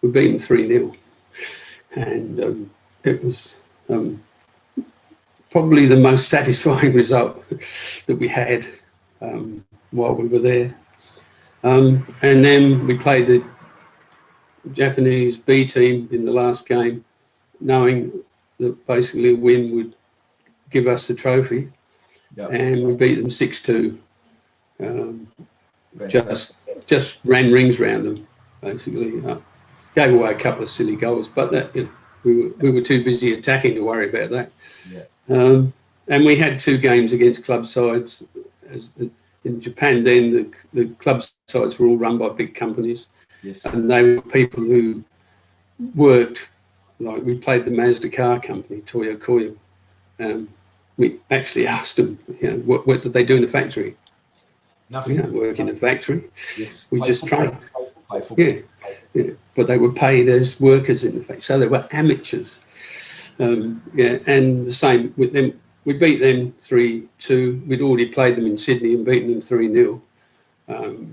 we beat them 3-0. And it was probably the most satisfying result that we had while we were there. And then we played the Japanese B team in the last game, knowing that basically a win would give us the trophy. And we beat them 6-2. Just ran rings round them, basically. Gave away a couple of silly goals, but we were too busy attacking to worry about that. And we had 2 games against club sides. In Japan then, the club sides were all run by big companies. And they were people who worked, like we played the Mazda car company, Toyo Koyo. We actually asked them, what did they do in the factory? Nothing. We don't work in a factory. We just train. Play football. Yeah, but they were paid as workers in the factory, so they were amateurs. And the same with them. We beat them 3-2. We'd already played them in Sydney and beaten them 3-0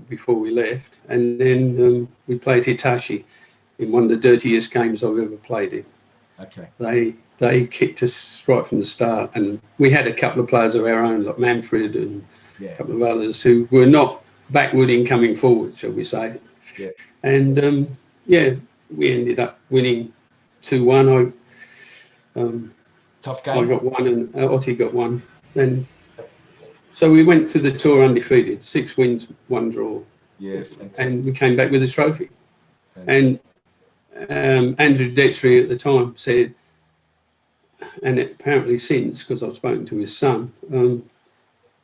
before we left. And then we played Hitachi in one of the dirtiest games I've ever played in. Okay. They kicked us right from the start, and we had a couple of players of our own, like Manfred and a couple of others who were not backward in coming forward, shall we say. And we ended up winning 2-1. Tough game. I got one and Otti got one. And so we went to the tour undefeated, 6 wins, 1 draw. Yeah, fantastic. And we came back with a trophy. And Andrew Detry at the time said, and apparently since, because I've spoken to his son,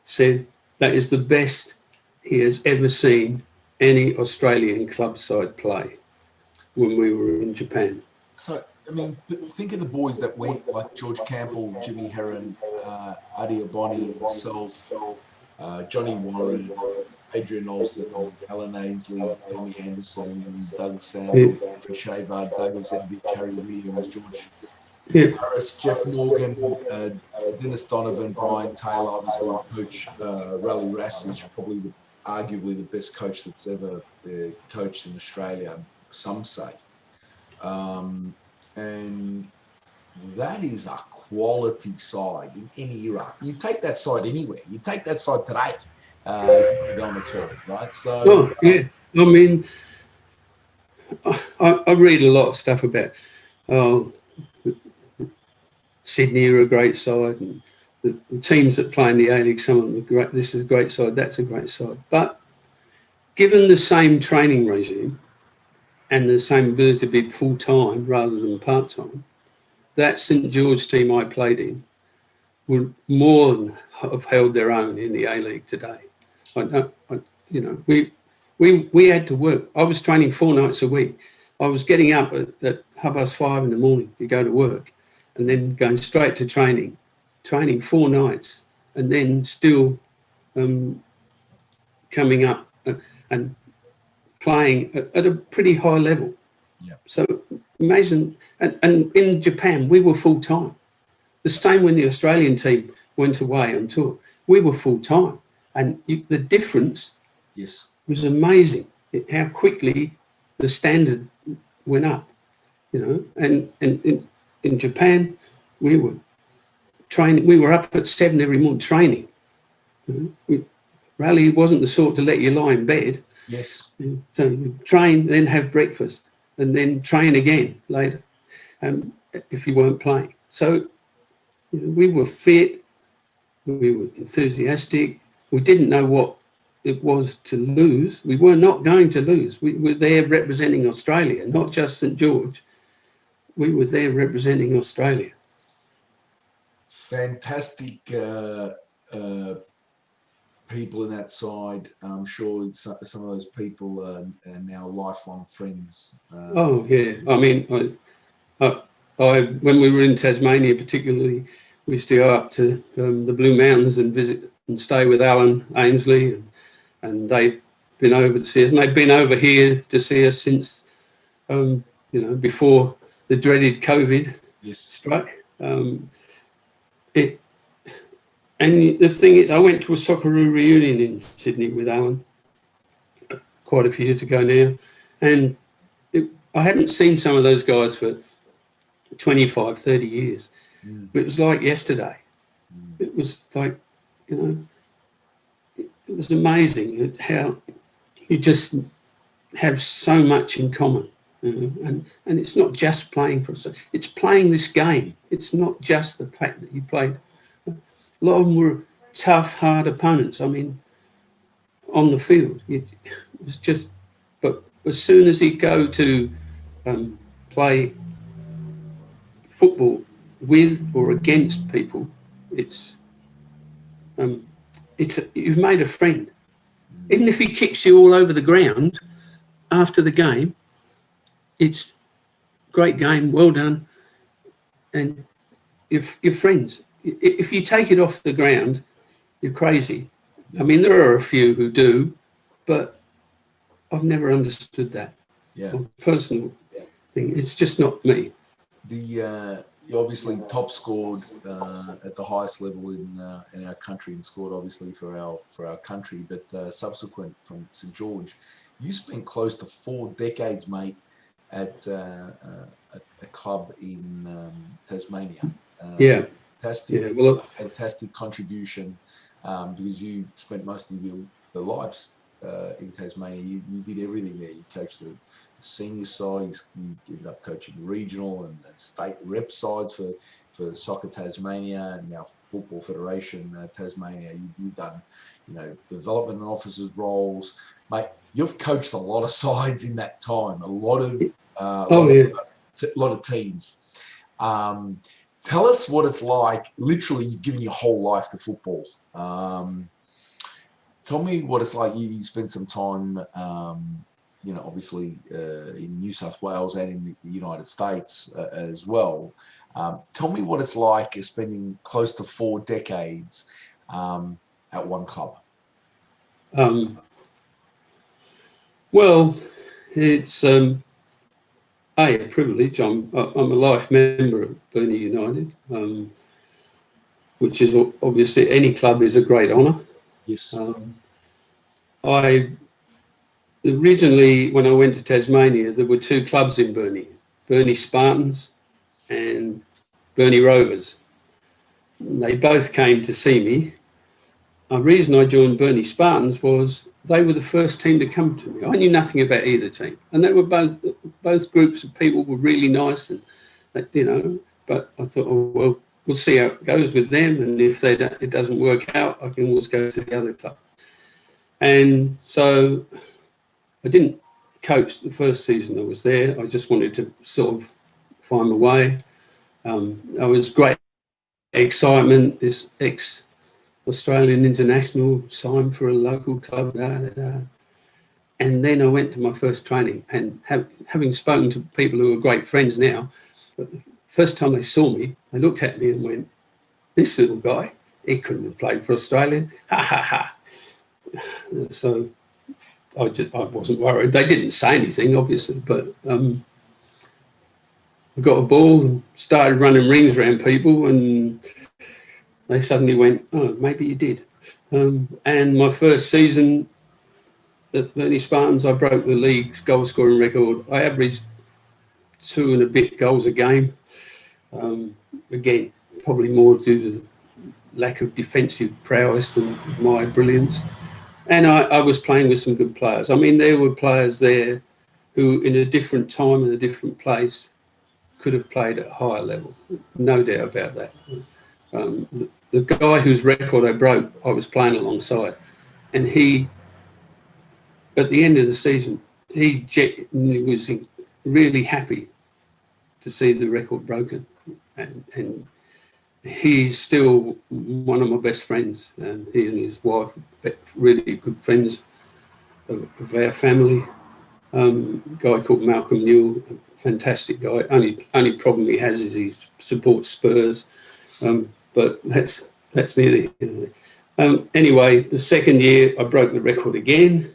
said that is the best he has ever seen any Australian club side play when we were in Japan. So, I mean, think of the boys that went, like George Campbell, Jimmy Heron, Adi Aboni, myself, Johnny Warren, Adrian Olsen, Alan Ainsley, Tommy Anderson, Doug Sanders, Fred Shaver, Douglas Edby, Carrie Williams, George Harris, Jeff Morgan, Dennis Donovan, Brian Taylor, obviously coach Raleigh Rassage, probably arguably the best coach that's ever coached in Australia, some say. And that is a quality side in any era. You take that side anywhere. You take that side today. Go on the tour, right? So, Oh, yeah. I mean, I read a lot of stuff about Sydney are a great side, and the teams that play in the A-League, some of them are great. This is a great side, that's a great side. But given the same training regime and the same ability to be full-time rather than part-time, that St George team I played in would more than have held their own in the A-League today. We had to work. I was training 4 nights a week. I was getting up at 5:30 in the morning to go to work, and then going straight to training 4 nights, and then still coming up and playing at a pretty high level. yeah, So amazing. And in Japan, we were full time. The same when the Australian team went away on tour, we were full time, and the difference yes, was amazing. How quickly the standard went up, And in Japan, we were training. We were up at 7 every morning training. Rally wasn't the sort to let you lie in bed. yes, So you train, then have breakfast, and then train again later, if you weren't playing. So we were fit, we were enthusiastic. We didn't know what it was to lose. We were not going to lose. We were there representing Australia, not just St George. We were there representing Australia. fantastic people in that side. I'm sure some of those people are now lifelong friends. Oh yeah, I mean, I when we were in Tasmania, particularly, we used to go up to the Blue Mountains and visit and stay with Alan Ainsley, and they've been over to see us, and they've been over here to see us since before the dreaded COVID Yes, struck. And the thing is, I went to a Socceroo reunion in Sydney with Alan quite a few years ago now, and I hadn't seen some of those guys for 25, 30 years. But it was like yesterday. It was like, it was amazing how you just have so much in common. And it's not just playing for us, it's playing this game. It's not just the fact that you played. A lot of them were tough, hard opponents. I mean, on the field, it was just. But as soon as you go to play football with or against people, you've made a friend. Even if he kicks you all over the ground after the game, it's great game, well done, and you're friends. If you take it off the ground, you're crazy. I mean, there are a few who do, but I've never understood that. yeah. Personal thing. It's just not me. You obviously top scored at the highest level in our country, and scored obviously for our country. But subsequent from St George, you spent close to 4 decades, mate, at a club in Tasmania. Yeah. Fantastic, Yeah. Well, fantastic contribution, because you spent most of your lives in Tasmania. You did everything there. You coached the senior side, you ended up coaching regional and state rep sides for Soccer Tasmania and now Football Federation Tasmania. You've done, development and officers roles, mate. You've coached a lot of sides in that time. A lot of teams. Tell us what it's like. Literally, you've given your whole life to football. Tell me what it's like. You spent some time, obviously in New South Wales and in the United States as well. Tell me what it's like spending close to 4 decades at one club. Well, it's a privilege. I'm a life member of Burnie United, which is obviously any club is a great honour. Yes. Originally, when I went to Tasmania, there were 2 clubs in Burnie Spartans and Burnie Rovers. they both came to see me. The reason I joined Burnley Spartans was they were the first team to come to me. I knew nothing about either team, and they were both groups of people were really nice, and you know. But I thought, oh, well, we'll see how it goes with them, and if it doesn't work out, I can always go to the other club. And so I didn't coach the first season I was there. I just wanted to sort of find my way. I was great excitement. This ex-Australian international signed for a local club. And then I went to my first training, and having spoken to people who are great friends now, but the first time they saw me, they looked at me and went, "This little guy, he couldn't have played for Australia." Ha ha ha. So I wasn't worried. They didn't say anything, obviously, but I got a ball and started running rings around people, and they suddenly went, "Oh, maybe you did." And my first season at Burnley Spartans, I broke the league's goal scoring record. I averaged 2 and a bit goals a game. Again, probably more due to the lack of defensive prowess than my brilliance. And I was playing with some good players. I mean, there were players there who, in a different time and a different place, could have played at a higher level. No doubt about that. The guy whose record I broke, I was playing alongside. And he, at the end of the season, he was really happy to see the record broken. And he's still one of my best friends. And he and his wife, really good friends of our family. Guy called Malcolm Newell, a fantastic guy. Only problem he has is he supports Spurs. But that's neither here nor there. Anyway, the second year I broke the record again,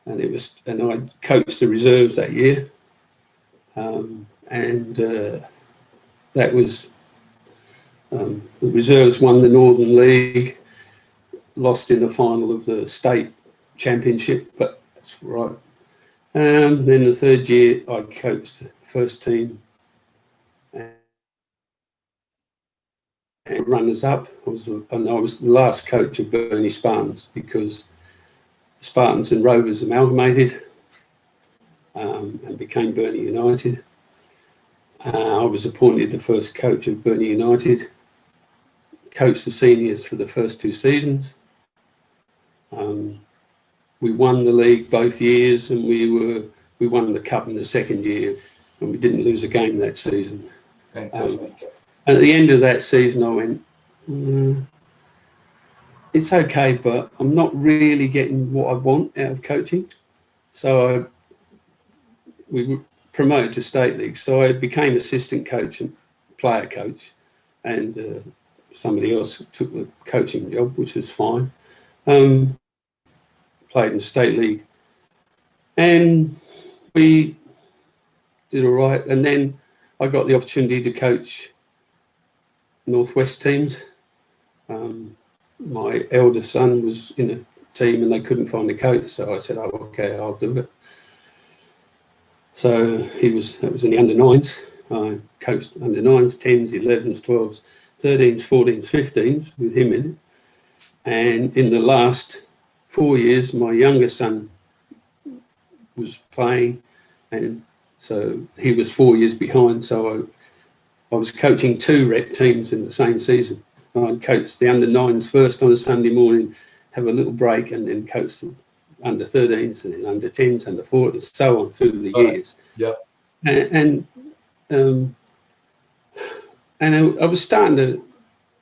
and I coached the reserves that year, that was the reserves won the Northern League, lost in the final of the state championship, but that's right. Then the third year I coached the first team and runners up. I was the last coach of Burnley Spartans because Spartans and Rovers amalgamated and became Burnley United. I was appointed the first coach of Burnley United, coached the seniors for the first 2 seasons. We won the league both years, and we won the cup in the second year, and we didn't lose a game that season. Fantastic. And at the end of that season, I went, it's okay, but I'm not really getting what I want out of coaching. So we were promoted to state league. So I became assistant coach and player coach, and somebody else took the coaching job, which was fine. Played in the state league, and we did all right. And then I got the opportunity to coach Northwest teams. My elder son was in a team and they couldn't find a coach, so I said, "Oh, okay, I'll do it." So that was in the under 9s. I coached under 9s, 10s, 11s, 12s, 13s, 14s, 15s with him in it. And in the last 4 years, my younger son was playing, and so he was 4 years behind. So I was coaching 2 rep teams in the same season. I'd coach the under 9s first on a Sunday morning, have a little break, and then coach the under 13s and then under 10s, under 4s, and so on through the years. Yeah. And I was starting to,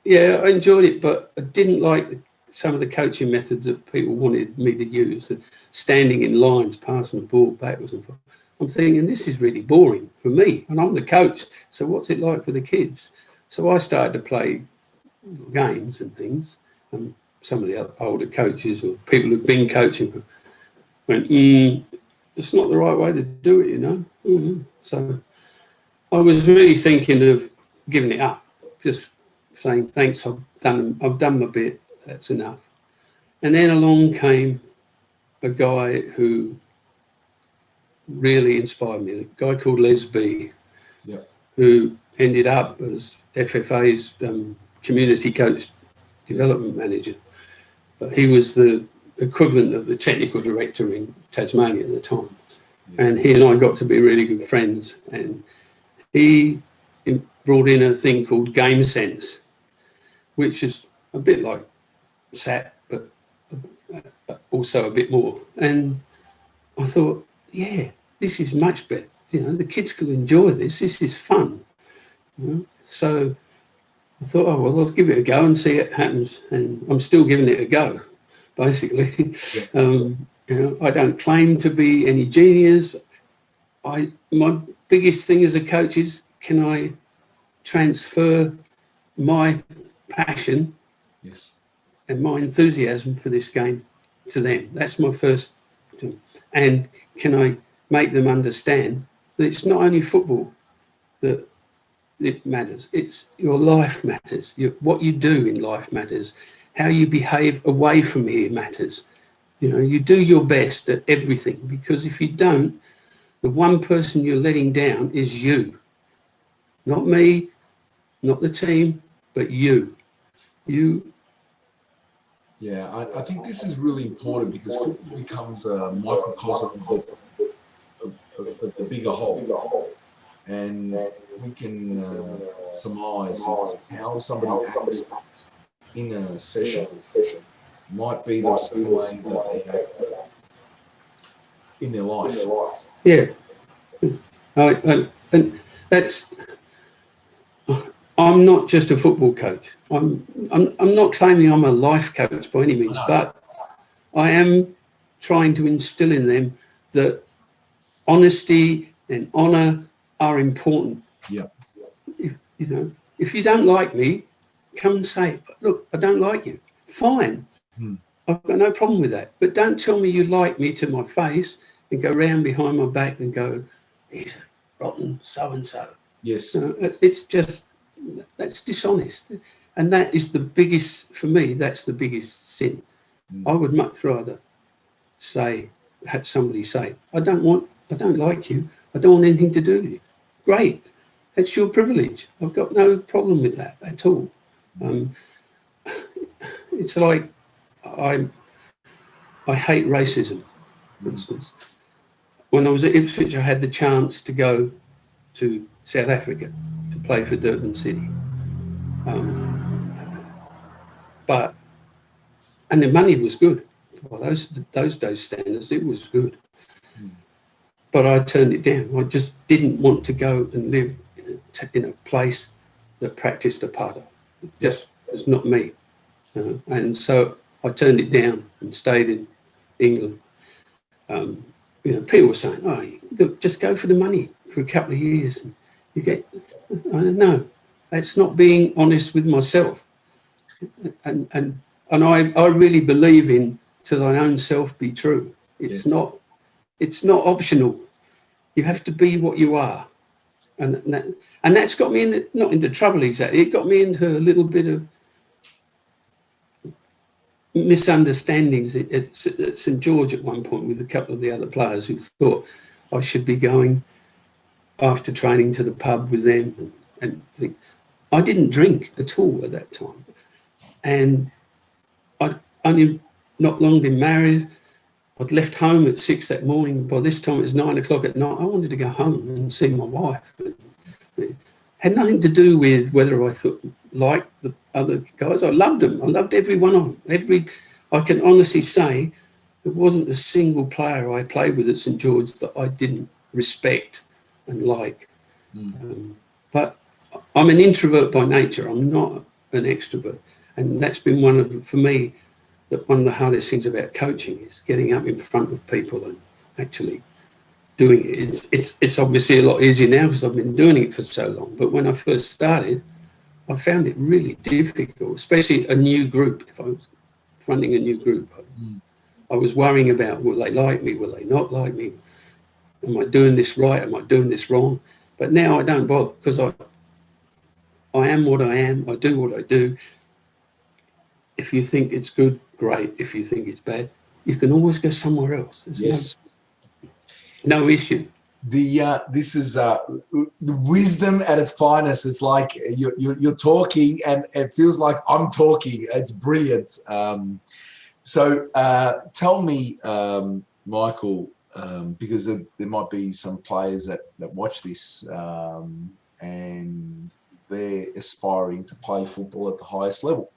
I enjoyed it, but I didn't like some of the coaching methods that people wanted me to use, standing in lines, passing the ball backwards and forwards. I'm thinking, this is really boring for me, and I'm the coach, so what's it like for the kids? So I started to play games and things, and some of the older coaches or people who've been coaching went, it's not the right way to do it, you know. So I was really thinking of giving it up, just saying, thanks, I've done my bit, that's enough. And then along came a guy who really inspired me, a guy called Les B, who ended up as FFA's community coach, development manager. But he was the equivalent of the technical director in Tasmania at the time. And he and I got to be really good friends. And he brought in a thing called Game Sense, which is a bit like SAT, but also a bit more. And I thought, yeah, this is much better. You know, the kids could enjoy this. This is fun. You know? So I thought, oh, well, let's give it a go and see it happens. And I'm still giving it a go, basically. You know, I don't claim to be any genius. My biggest thing as a coach is, can I transfer my passion and my enthusiasm for this game to them? That's my first thing. And can I make them understand that it's not only football that it matters, it's your life matters. What you do in life matters. How you behave away from here matters. You know, you do your best at everything, because if you don't, the one person you're letting down is you. Not me, not the team, but you. Yeah, I think this is really important, because football becomes a microcosm of the bigger whole. And we can surmise how somebody acts in a session might be the same way that they act in their life. Yeah. And that's... I'm not just a football coach. I'm not claiming I'm a life coach by any means, but I am trying to instill in them that honesty and honour are important. Yeah. You know, if you don't like me, come and say, look, I don't like you. Fine. I've got no problem with that. But don't tell me you like me to my face and go round behind my back and go, he's rotten so-and-so. Yes. You know, it's just, that's dishonest. And that is the biggest, for me, that's the biggest sin. I would much rather have somebody say, I don't like you. I don't want anything to do with you. Great. That's your privilege. I've got no problem with that at all. It's like, I hate racism, for instance. When I was at Ipswich, I had the chance to go to South Africa to play for Durban City. And the money was good. Well, those days standards, it was good. But I turned it down. I just didn't want to go and live in a place that practiced apartheid. It just was not me. And so I turned it down and stayed in England. You know, people were saying, oh, look, just go for the money for a couple of years. And you get, no, that's not being honest with myself. And I really believe in to thine own self be true. It's not optional. You have to be what you are. And that's got me not into trouble exactly. It got me into a little bit of misunderstandings at St George at one point with a couple of the other players who thought I should be going after training to the pub with them. And I didn't drink at all at that time. And I'd only not long been married. I'd left home at 6 that morning. By this time, it was 9 o'clock at night. I wanted to go home and see my wife. It had nothing to do with whether I liked the other guys. I loved them. I loved every one of them. I can honestly say there wasn't a single player I played with at St George that I didn't respect and like. But I'm an introvert by nature. I'm not an extrovert. And that's been for me, one of the hardest things about coaching is getting up in front of people and actually doing it. It's obviously a lot easier now because I've been doing it for so long. But when I first started, I found it really difficult, especially a new group. If I was running a new group, I was worrying about, will they like me? Will they not like me? Am I doing this right? Am I doing this wrong? But now I don't bother because I am what I am. I do what I do. If you think it's good, great. If you think it's bad, you can always go somewhere else. There's no issue. This is the wisdom at its finest. It's like you're talking, and it feels like I'm talking. It's brilliant. So tell me, Michael, because there might be some players that watch this and they're aspiring to play football at the highest level.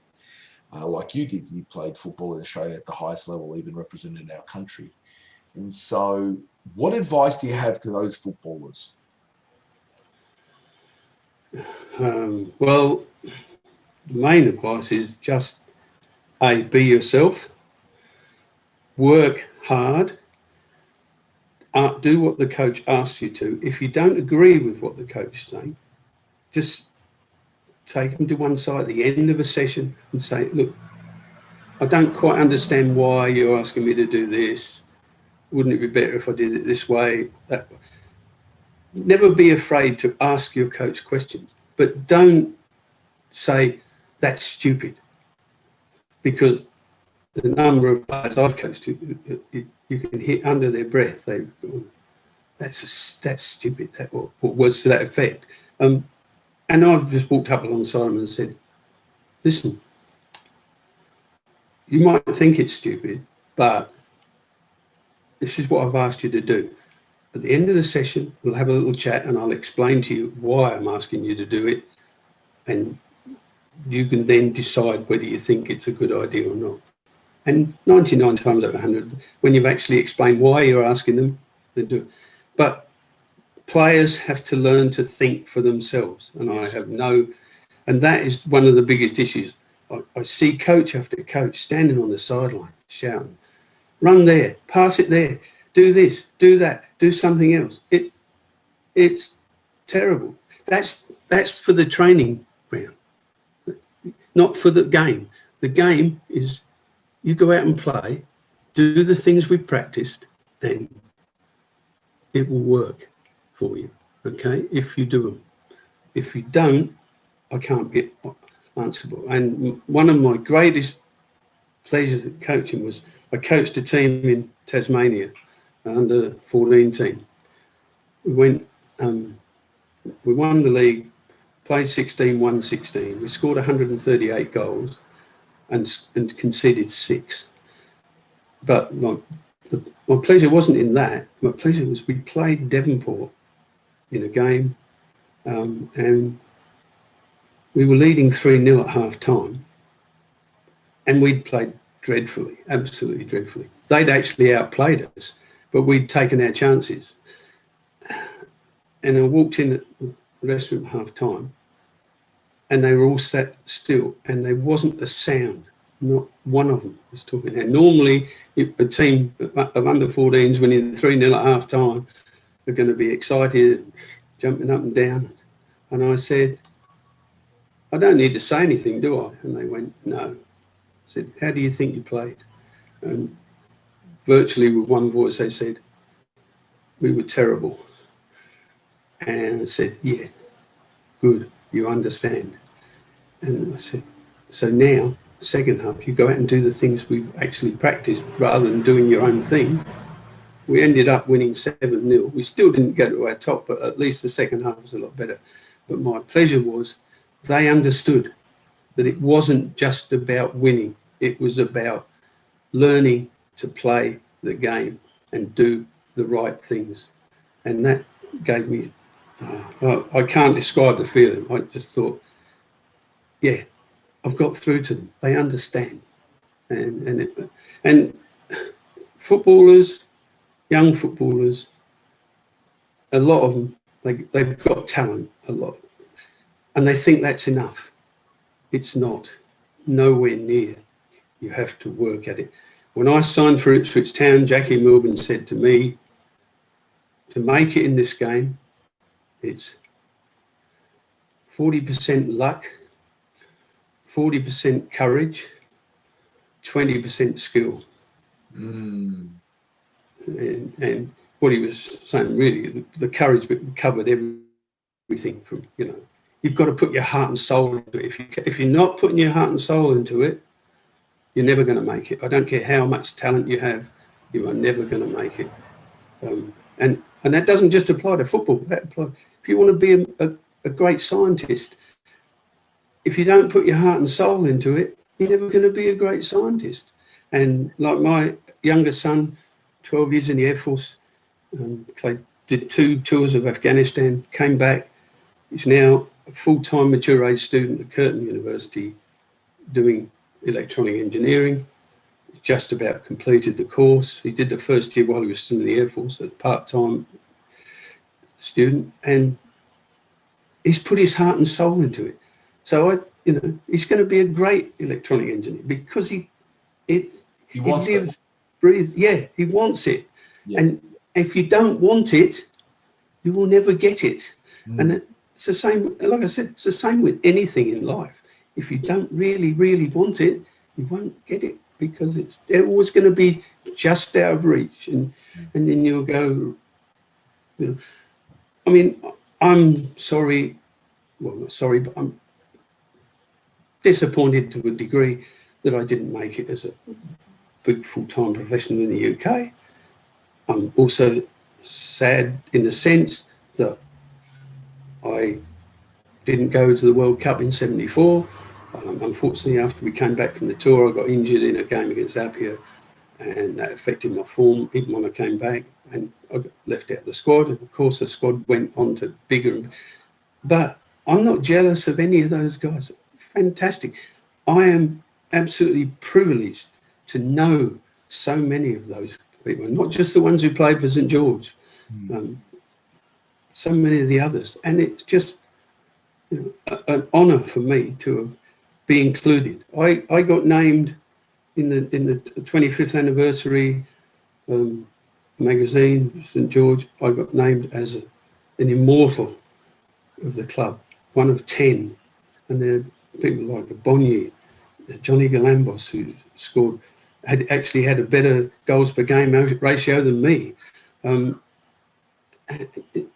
Like you did, you played football in Australia at the highest level, even represented our country. And so, what advice do you have to those footballers? Well, the main advice is just be yourself, work hard, do what the coach asks you to. If you don't agree with what the coach is saying, just take them to one side at the end of a session and say, look, I don't quite understand why you're asking me to do this. Wouldn't it be better if I did it this way? Never be afraid to ask your coach questions, but don't say that's stupid, because the number of players I've coached, you can hit under their breath. They've gone, that's stupid, or words to that effect. And I've just walked up alongside them and said, listen, you might think it's stupid, but this is what I've asked you to do. At the end of the session, we'll have a little chat and I'll explain to you why I'm asking you to do it. And you can then decide whether you think it's a good idea or not. And 99 times out of 100, when you've actually explained why you're asking them, they do it. But players have to learn to think for themselves. And and that is one of the biggest issues. I see coach after coach standing on the sideline shouting, run there, pass it there, do this, do that, do something else. It's terrible. That's for the training ground, not for the game. The game is you go out and play, do the things we've practiced, and it will work for you, okay, if you do them. If you don't, I can't get answerable. And one of my greatest pleasures at coaching was I coached a team in Tasmania, under 14 team. We went, we won the league, played 16, won 16. We scored 138 goals and conceded 6. But my pleasure wasn't in that. My pleasure was we played Devonport in a game, and we were leading 3-0 at half time, and we'd played dreadfully, absolutely dreadfully. They'd actually outplayed us, but we'd taken our chances. And I walked in at the restaurant at half time, and they were all sat still, and there wasn't a sound. Not one of them was talking. And normally, a team of under 14s winning 3-0 at half time are going to be excited, jumping up and down. And I said, I don't need to say anything, do I? And they went, no. I said, how do you think you played? And virtually with one voice, they said, we were terrible. And I said, yeah, good, you understand. And I said, so now, second half, you go out and do the things we've actually practiced rather than doing your own thing. We ended up winning 7-0. We still didn't go to our top, but at least the second half was a lot better. But my pleasure was they understood that it wasn't just about winning. It was about learning to play the game and do the right things. And that gave me, I can't describe the feeling. I just thought, yeah, I've got through to them. They understand. And footballers, young footballers, a lot of them, they've got talent, a lot. And they think that's enough. It's not. Nowhere near. You have to work at it. When I signed for Ipswich Town, Jackie Milburn said to me, to make it in this game, it's 40% luck, 40% courage, 20% skill. And what he was saying, really, the courage bit covered everything from, you've got to put your heart and soul into it. If you're not putting your heart and soul into it, you're never going to make it. I don't care how much talent you have, you are never going to make it. And And that doesn't just apply to football. If you want to be a great scientist, if you don't put your heart and soul into it, you're never going to be a great scientist. And like my younger son, 12 years in the Air Force, did 2 tours of Afghanistan, came back. He's now a full-time mature age student at Curtin University doing electronic engineering. He's just about completed the course. He did the first year while he was still in the Air Force as a part-time student, and he's put his heart and soul into it. So he's going to be a great electronic engineer because he wants lives, breathes. Yeah, he wants it. Yeah. And if you don't want it, you will never get it. And it's the same, like I said, it's the same with anything in life. If you don't really, really want it, you won't get it because they're always going to be just out of reach. And then you'll go, I mean, I'm sorry, well, not sorry, but I'm disappointed to a degree that I didn't make it as a big full-time professional in the UK. I'm also sad in the sense that I didn't go to the World Cup in '74. Unfortunately, after we came back from the tour, I got injured in a game against Apia, and that affected my form even when I came back, and I got left out of the squad. And of course, the squad went on to bigger. But I'm not jealous of any of those guys. Fantastic. I am absolutely privileged to know so many of those people, not just the ones who played for St George, so many of the others. And it's just an honour for me to be included. I got named in the 25th anniversary magazine, St George. I got named as an immortal of the club, one of 10. And there are people like Bonnier, Johnny Galambos, who scored, had actually had a better goals per game ratio than me.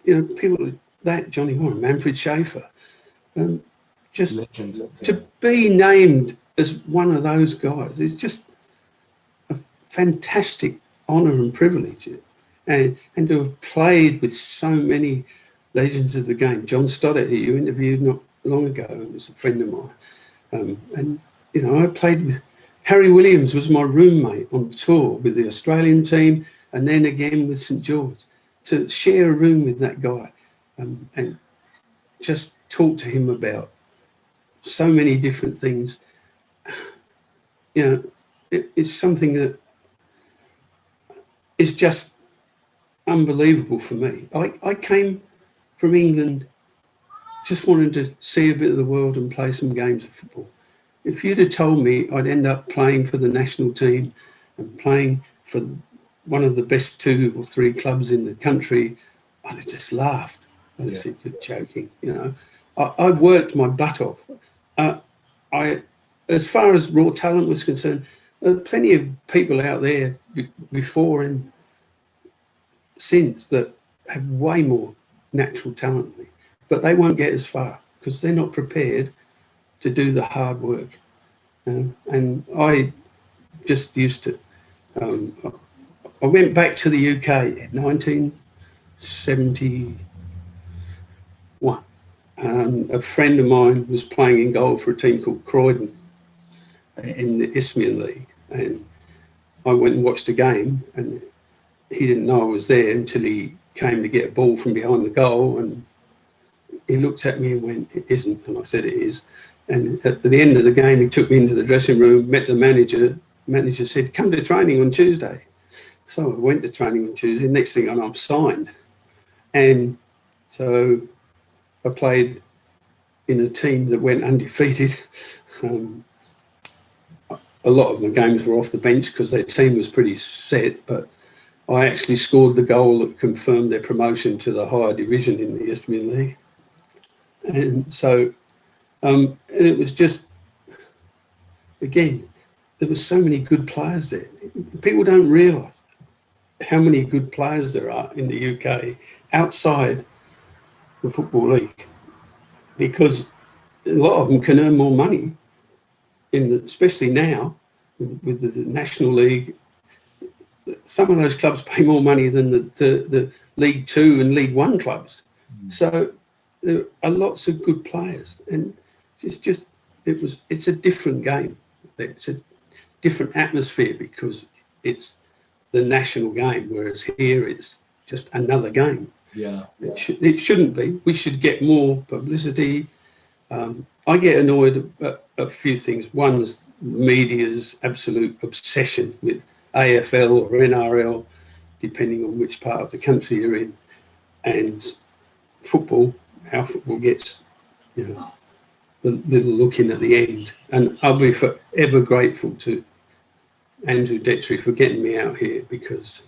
People like that, Johnny Warren, Manfred Schaefer. Just Legend. to be named as one of those guys is just a fantastic honour and privilege. And to have played with so many legends of the game. John Stoddart, who you interviewed not long ago, was a friend of mine. And I played with Harry Williams, was my roommate on tour with the Australian team, and then again with St George. To share a room with that guy and just talk to him about so many different things, it's something that is just unbelievable for me. I came from England just wanting to see a bit of the world and play some games of football. If you'd have told me I'd end up playing for the national team and playing for one of the best 2 or 3 clubs in the country, I'd have just laughed. I'd have said, you're joking. I worked my butt off. As far as raw talent was concerned, there are plenty of people out there before and since that have way more natural talent than me, but they won't get as far because they're not prepared to do the hard work. And I just used to. I went back to the UK in 1971. A friend of mine was playing in goal for a team called Croydon in the Isthmian League, and I went and watched a game, and he didn't know I was there until he came to get a ball from behind the goal, and he looked at me and went, "It isn't," and I said, "It is." And at the end of the game, he took me into the dressing room, met the manager. The manager said, "Come to training on Tuesday." So I went to training on Tuesday. Next thing I know, I'm signed. And so I played in a team that went undefeated. A lot of my games were off the bench because their team was pretty set, but I actually scored the goal that confirmed their promotion to the higher division in the Isthmian League. And so, and it was just, again, there were so many good players there. People don't realise how many good players there are in the UK outside the Football League, because a lot of them can earn more money, especially now with the National League some of those clubs pay more money than the League Two and League One clubs. So there are lots of good players, and it's a different game. It's a different atmosphere because it's the national game, whereas here it's just another game. Yeah. It shouldn't be. We should get more publicity. I get annoyed at a few things. One's media's absolute obsession with AFL or NRL, depending on which part of the country you're in, and football, how football gets, you know, the little look in at the end. And I'll be forever grateful to Andrew Detry for getting me out here, because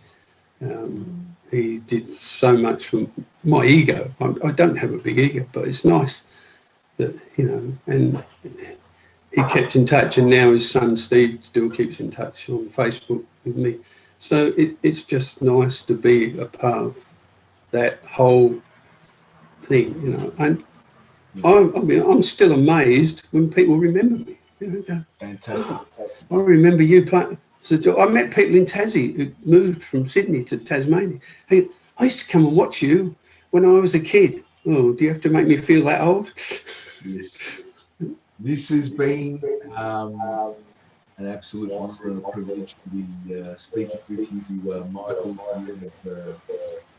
he did so much for my ego. I don't have a big ego, but it's nice that, you know, and he kept in touch, and now his son Steve still keeps in touch on Facebook with me. So it's just nice to be a part of that whole thing, you know. And I'm still amazed when people remember me. You know, Fantastic. I remember you playing. So I met people in Tassie who moved from Sydney to Tasmania. Hey, I used to come and watch you when I was a kid. Oh, do you have to make me feel that old? Yes. This has been an absolute honour and a privilege to be speaking with you, Michael.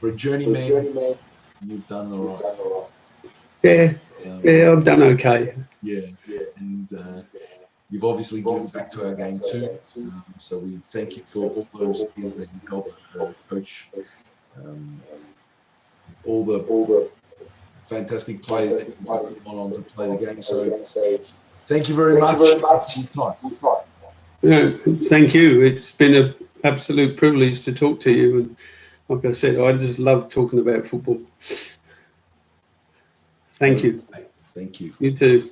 For a journeyman, you've done all right. Yeah, I've done okay. Yeah, and you've obviously given back to our game too. So we thank you for all those years that you helped coach all the fantastic players that you've gone on to play the game. So thank you very much for your time. Yeah, thank you. It's been an absolute privilege to talk to you. And like I said, I just love talking about football. Thank you. Thank you. You too.